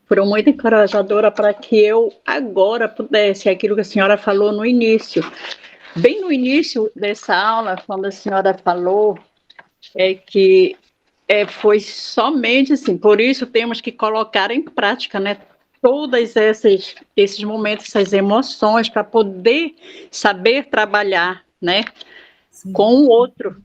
foram muito encorajadoras para que eu agora pudesse, aquilo que a senhora falou no início, bem no início dessa aula, quando a senhora falou, que foi somente assim, por isso temos que colocar em prática, né, todos esses momentos, essas emoções, para poder saber trabalhar, né, Sim. com o outro,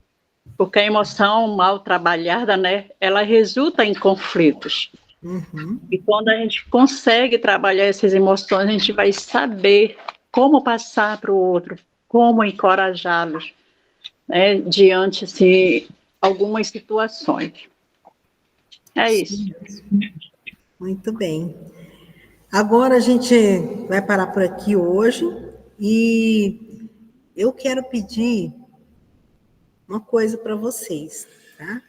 porque a emoção mal trabalhada, né, ela resulta em conflitos. Uhum. E quando a gente consegue trabalhar essas emoções, a gente vai saber como passar para o outro, como encorajá-los, né, diante, assim, algumas situações. É isso. Muito bem. Agora a gente vai parar por aqui hoje e eu quero pedir uma coisa para vocês, tá?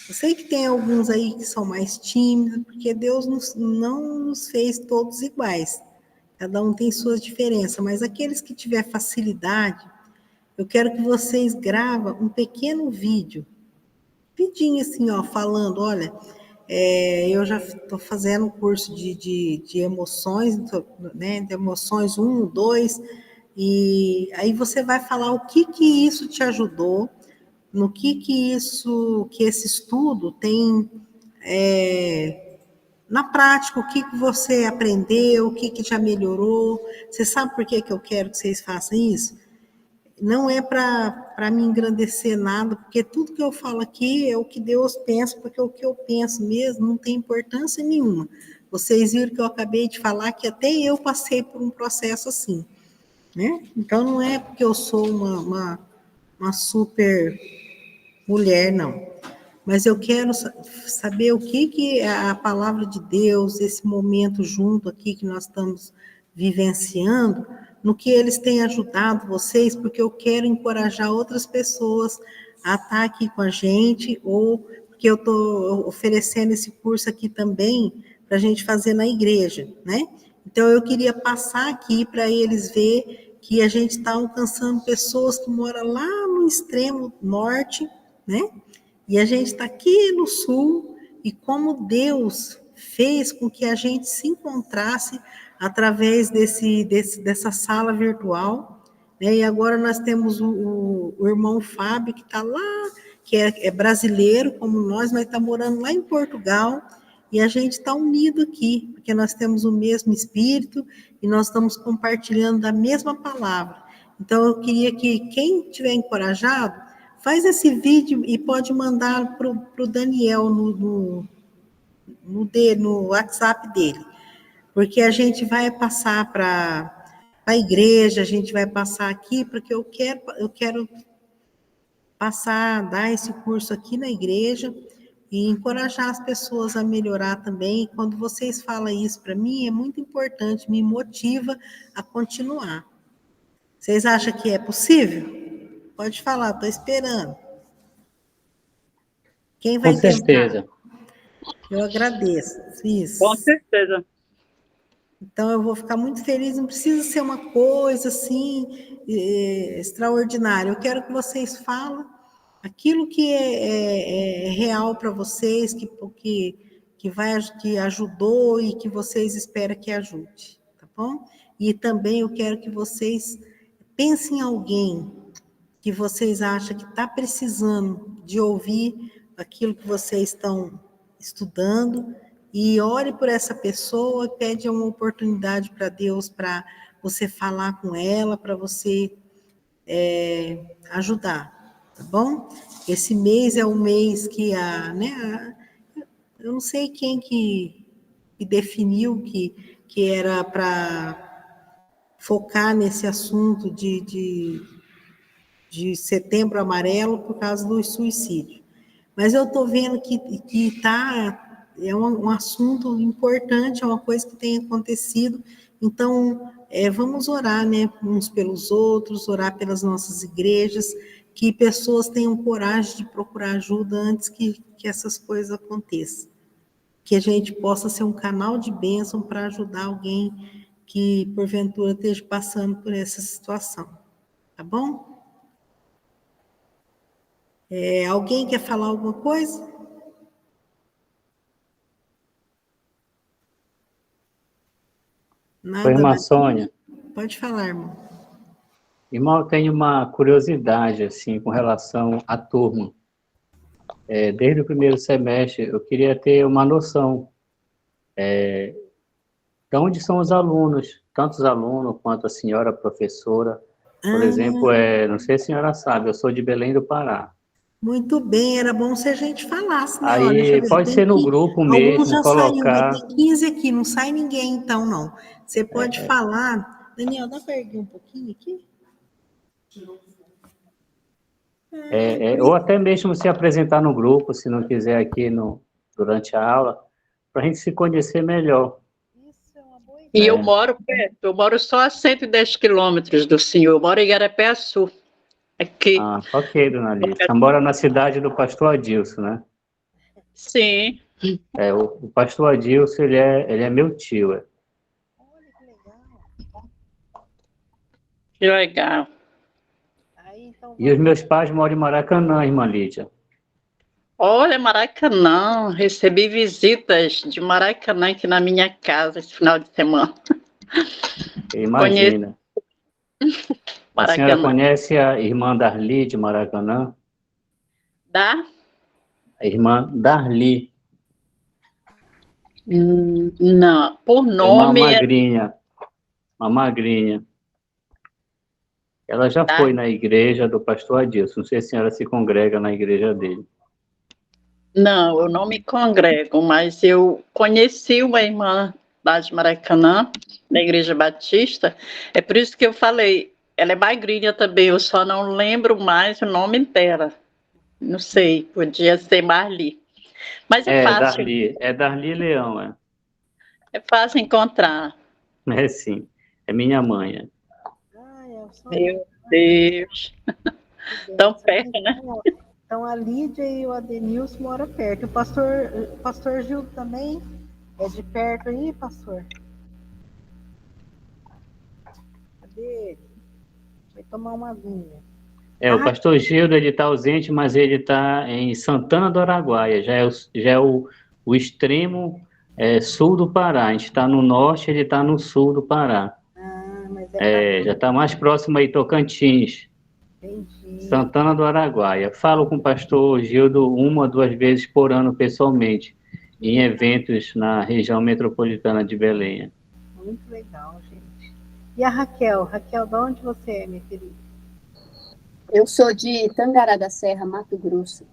Eu sei que tem alguns aí que são mais tímidos, porque Deus não nos fez todos iguais. Cada um tem suas diferenças, mas aqueles que tiver facilidade, eu quero que vocês gravem um pequeno vídeo, vidinho assim, ó, falando, olha, eu já estou fazendo um curso de emoções, né, de emoções 1, 2, e aí você vai falar o que isso te ajudou, no que esse estudo tem na prática, o que você aprendeu, o que já melhorou. Você sabe por que eu quero que vocês façam isso? Não é para me engrandecer nada, porque tudo que eu falo aqui é o que Deus pensa, porque o que eu penso mesmo não tem importância nenhuma. Vocês viram que eu acabei de falar que até eu passei por um processo assim, né? Então não é porque eu sou uma super mulher, não. Mas eu quero saber o que a palavra de Deus, esse momento junto aqui que nós estamos vivenciando, no que eles têm ajudado vocês, porque eu quero encorajar outras pessoas a estar aqui com a gente, ou porque eu estou oferecendo esse curso aqui também para a gente fazer na igreja, né? Então, eu queria passar aqui para eles ver que a gente está alcançando pessoas que moram lá no extremo norte, né? E a gente está aqui no sul, e como Deus fez com que a gente se encontrasse através dessa sala virtual, né? E agora nós temos o irmão Fábio, que está lá, que é brasileiro como nós, mas está morando lá em Portugal, e a gente está unido aqui, porque nós temos o mesmo espírito, e nós estamos compartilhando da mesma palavra. Então, eu queria que quem tiver encorajado, faz esse vídeo e pode mandar para o Daniel no WhatsApp dele, porque a gente vai passar para a igreja, a gente vai passar aqui, porque eu quero passar, dar esse curso aqui na igreja e encorajar as pessoas a melhorar também. E quando vocês falam isso para mim, é muito importante, me motiva a continuar. Vocês acham que é possível? Pode falar, estou esperando. Quem vai Com certeza. tentar? Eu agradeço. Isso. Com certeza. Então, eu vou ficar muito feliz. Não precisa ser uma coisa assim extraordinária. Eu quero que vocês falem aquilo que é real para vocês, que ajudou e que vocês esperam que ajude, tá bom? E também eu quero que vocês pensem em alguém que vocês acham que está precisando de ouvir aquilo que vocês estão estudando, e ore por essa pessoa, pede uma oportunidade para Deus, para você falar com ela, para você ajudar, tá bom? Esse mês é o mês que eu não sei quem que definiu que era para focar nesse assunto de Setembro Amarelo por causa do suicídio. Mas eu estou vendo que é um assunto importante, é uma coisa que tem acontecido. Então, vamos orar, né, uns pelos outros, orar pelas nossas igrejas, que pessoas tenham coragem de procurar ajuda antes que essas coisas aconteçam. Que a gente possa ser um canal de bênção para ajudar alguém que, porventura, esteja passando por essa situação. Tá bom? Alguém quer falar alguma coisa? Nada. Oi, irmã Sônia. Pode falar, irmão. Irmão, eu tenho uma curiosidade, assim, com relação à turma. Desde o primeiro semestre, eu queria ter uma noção de onde são os alunos, tanto os alunos quanto a senhora professora. Por exemplo, não sei se a senhora sabe, eu sou de Belém do Pará. Muito bem, era bom se a gente falasse, né? Aí Olha, pode ser no grupo mesmo, já colocar... Saiu, tem 15 aqui, não sai ninguém então, não. Você pode falar... Daniel, dá para erguer um pouquinho aqui? ou até mesmo se apresentar no grupo, se não quiser aqui durante a aula, para a gente se conhecer melhor. Isso é uma boa ideia. E eu moro perto, eu moro só a 110 quilômetros do senhor, eu moro em Igarapé-Açu, aqui. Ah, ok, dona Lídia. Você mora na cidade do pastor Adilson, né? Sim. O pastor Adilson, ele é meu tio. Olha que legal. Que legal. Aí, então, E os meus pais moram em Maracanã, irmã Lídia. Olha, Maracanã, recebi visitas de Maracanã aqui na minha casa esse final de semana. Imagina. A Maracanã. senhora conhece a irmã Darli de Maracanã? A irmã Darli. Não, por É nome... uma magrinha. Ela já foi na igreja do pastor Adilson. Não sei se a senhora se congrega na igreja dele. Não, eu não me congrego, mas eu conheci uma irmã lá de Maracanã, da Igreja Batista. É por isso que eu falei, ela é magrinha também, eu só não lembro mais o nome dela. Não sei, podia ser Marli. Mas é fácil. Darli, Darli Leão, É fácil encontrar. É sim, é minha mãe. Meu Deus. Tão perto, né? Então, a Lídia e o Adenilson moram perto. O pastor Gil também é de perto aí, pastor? Cadê ele? Vai tomar uma aguinha. O pastor Gildo, ele está ausente, mas ele está em Santana do Araguaia, já é o extremo sul do Pará. A gente está no norte, ele está no sul do Pará. Mas já está mais próximo aí, Tocantins. Entendi. Santana do Araguaia. Falo com o pastor Gildo 1 ou 2 vezes por ano, pessoalmente, em eventos na região metropolitana de Belém. Muito legal, gente. E a Raquel? Raquel, de onde você é, minha querida? Eu sou de Tangará da Serra, Mato Grosso.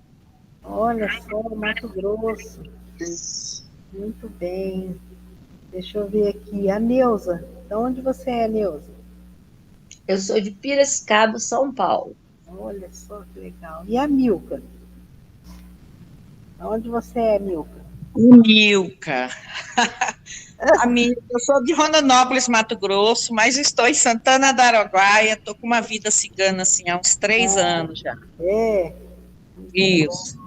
Olha só, Mato Grosso. Muito bem. Deixa eu ver aqui. A Neuza. De onde você é, Neuza? Eu sou de Piracicaba, São Paulo. Olha só que legal. E a Milka? De onde você é, Milka? Milka. Eu sou de Rondonópolis, Mato Grosso, mas estou em Santana do Araguaia, estou com uma vida cigana assim, há uns 3 anos já. É? Isso.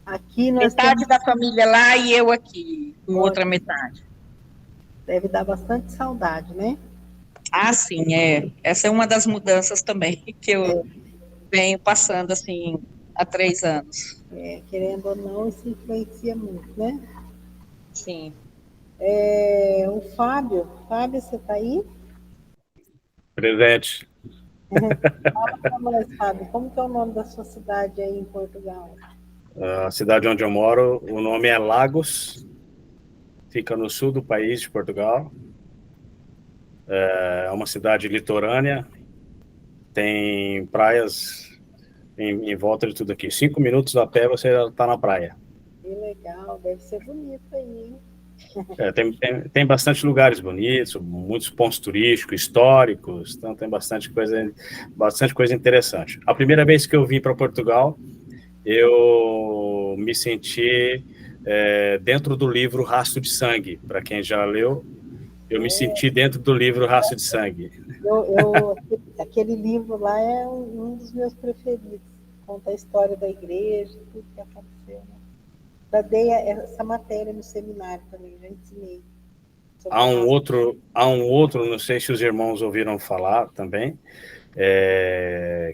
Aqui nós Metade temos, da família lá e eu aqui, com outra metade. deve dar bastante saudade, né? Ah, sim, é. Essa é uma das mudanças também que eu venho passando, assim, há 3 anos. Querendo ou não, isso influencia muito, né? Sim. O Fábio, você está aí? Presente. Fala para nós, Fábio, como que é o nome da sua cidade aí em Portugal? A cidade onde eu moro, o nome é Lagos, fica no sul do país de Portugal. É uma cidade litorânea, tem praias em volta de tudo aqui. 5 minutos a pé você já está na praia. Que legal, deve ser bonito aí, hein? Tem bastante lugares bonitos, muitos pontos turísticos, históricos, então tem bastante coisa interessante. A primeira vez que eu vim para Portugal, eu me senti dentro do livro Rastro de Sangue. Para quem já leu, eu me senti dentro do livro Rastro de Sangue. Aquele livro lá é um dos meus preferidos. Conta a história da igreja, tudo que aconteceu, né? Já dei essa matéria no seminário também, já ensinei. Há um outro, não sei se os irmãos ouviram falar também,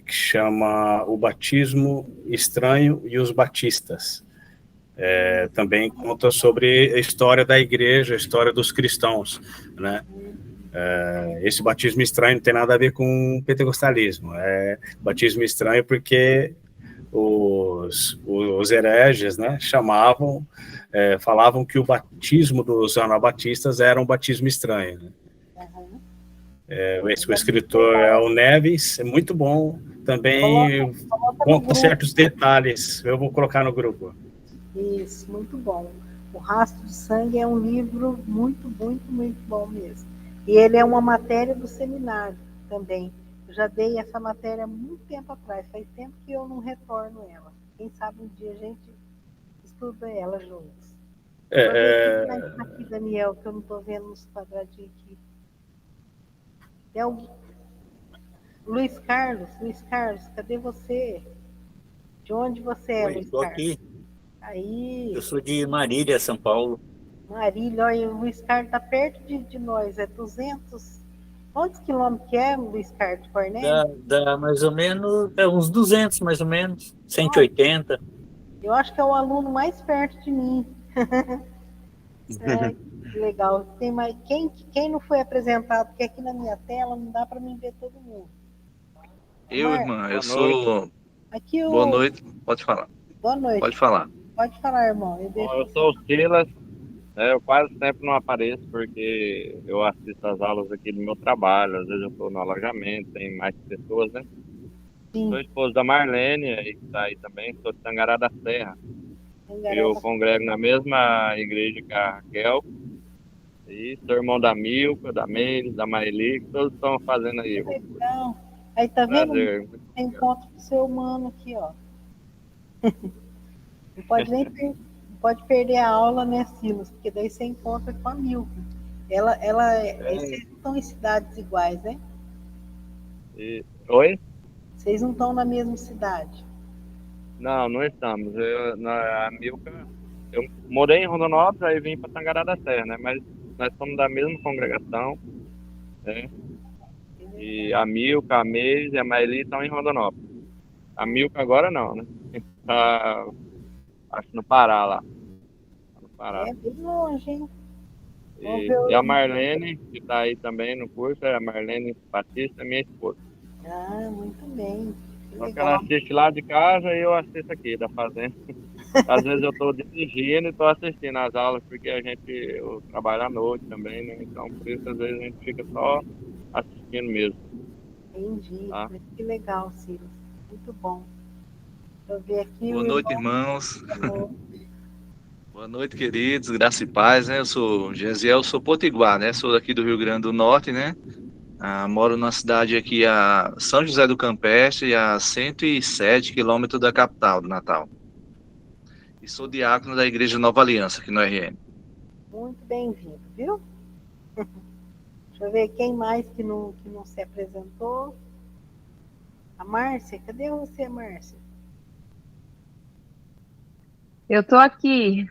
que chama O Batismo Estranho e os Batistas. Também conta sobre a história da igreja, a história dos cristãos, né? Esse batismo estranho não tem nada a ver com pentecostalismo, é batismo estranho porque os hereges, né, falavam que o batismo dos anabatistas era um batismo estranho, né? O escritor é o Neves, é muito bom, também conta certos detalhes, eu vou colocar no grupo. Isso, muito bom. O Rastro de Sangue é um livro muito, muito, muito bom mesmo. E ele é uma matéria do seminário também. Eu já dei essa matéria há muito tempo atrás, faz tempo que eu não retorno ela. Quem sabe um dia a gente estuda ela juntos. Deixa eu ver quem tá aqui, Daniel, que eu não estou vendo nos quadradinhos aqui. Luiz Carlos, cadê você? De onde você é, Luiz Estou Carlos? aqui. Aí. Eu sou de Marília, São Paulo. Marília, olha, o Luiz Carlos está perto de nós, é 200. Quantos quilômetros que é, Luiz Carlos de Cornélio? Dá mais ou menos, uns 200 mais ou menos, 180. Eu acho que é o aluno mais perto de mim. Que legal. Tem mais, quem não foi apresentado? Porque aqui na minha tela não dá para mim ver todo mundo. Irmã, eu sou... Aqui Boa noite, pode falar. Boa noite. Pode falar. Pode falar, irmão. Eu sou o Silas, eu quase sempre não apareço porque eu assisto as aulas aqui do meu trabalho, às vezes eu estou no alojamento, tem mais pessoas, né? Sim. Sou esposo da Marlene, que está aí também, sou de Tangará da Serra. Eu congrego na mesma igreja que a Raquel, e sou irmão da Milka, da Meire, da Maeli, que todos estão fazendo aí. Legal. Aí tá vendo? Tem encontro com o seu humano aqui, ó. Não pode perder a aula, né, Silas? Porque daí você encontra com a Milka. Vocês não estão em cidades iguais, né? Oi? Vocês não estão na mesma cidade? Não estamos. A Milka, eu morei em Rondonópolis, aí vim para Tangará da Serra, né? Mas nós somos da mesma congregação, né? E a Milka, a Meire e a Maeli estão em Rondonópolis. A Milka agora não, né? Tá, acho no Pará lá. Tá no Pará. É bem longe, hein? E a Marlene, que está aí também no curso, é a Marlene Batista, minha esposa. Ah, muito bem. Só que ela assiste lá de casa e eu assisto aqui da fazenda. Às vezes eu estou dirigindo e estou assistindo as aulas, porque eu trabalho à noite também, né? Então, por isso, às vezes, a gente fica só assistindo mesmo. Entendi. Tá? Que legal, Silas. Muito bom. Deixa eu ver aqui. Boa noite, irmãos. Boa noite, queridos. Graça e paz, né? Eu sou Gesiel, sou potiguar, né? Sou daqui do Rio Grande do Norte, né? Moro na cidade aqui, a São José do Campestre, a 107 quilômetros da capital do Natal. E sou diácono da Igreja Nova Aliança, aqui no RN. Muito bem-vindo, viu? Deixa eu ver quem mais que não se apresentou. A Márcia, cadê você, Márcia? Eu tô aqui.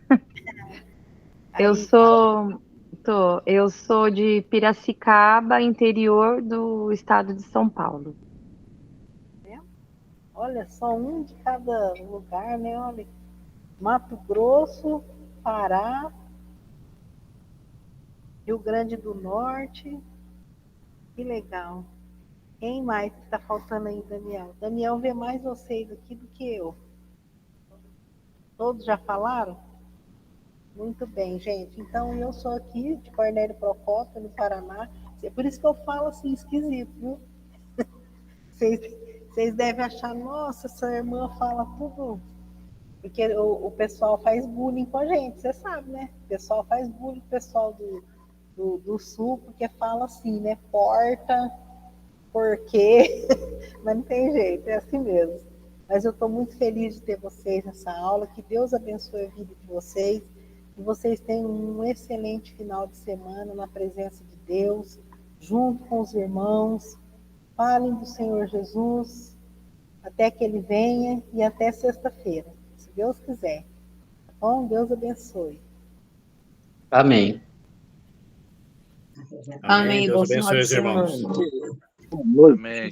Eu sou de Piracicaba, interior do estado de São Paulo. Olha, só um de cada lugar, né? Olha, Mato Grosso, Pará, Rio Grande do Norte. Que legal. Quem mais que está faltando aí, Daniel? Daniel vê mais vocês aqui do que eu. Todos já falaram? Muito bem, gente. Então, eu sou aqui de Cornélio Procópio, no Paraná. É por isso que eu falo assim, esquisito, viu? Vocês devem achar, nossa, essa irmã fala tudo. Porque o pessoal faz bullying com a gente, você sabe, né? O pessoal faz bullying com o pessoal do sul, porque fala assim, né? Porta, porquê. Mas não tem jeito, é assim mesmo. Mas eu estou muito feliz de ter vocês nessa aula. Que Deus abençoe a vida de vocês. Que vocês tenham um excelente final de semana na presença de Deus, junto com os irmãos. Falem do Senhor Jesus até que Ele venha e até sexta-feira, se Deus quiser. Tá bom? Deus abençoe. Amém. Amém. Deus abençoe os irmãos. Amém.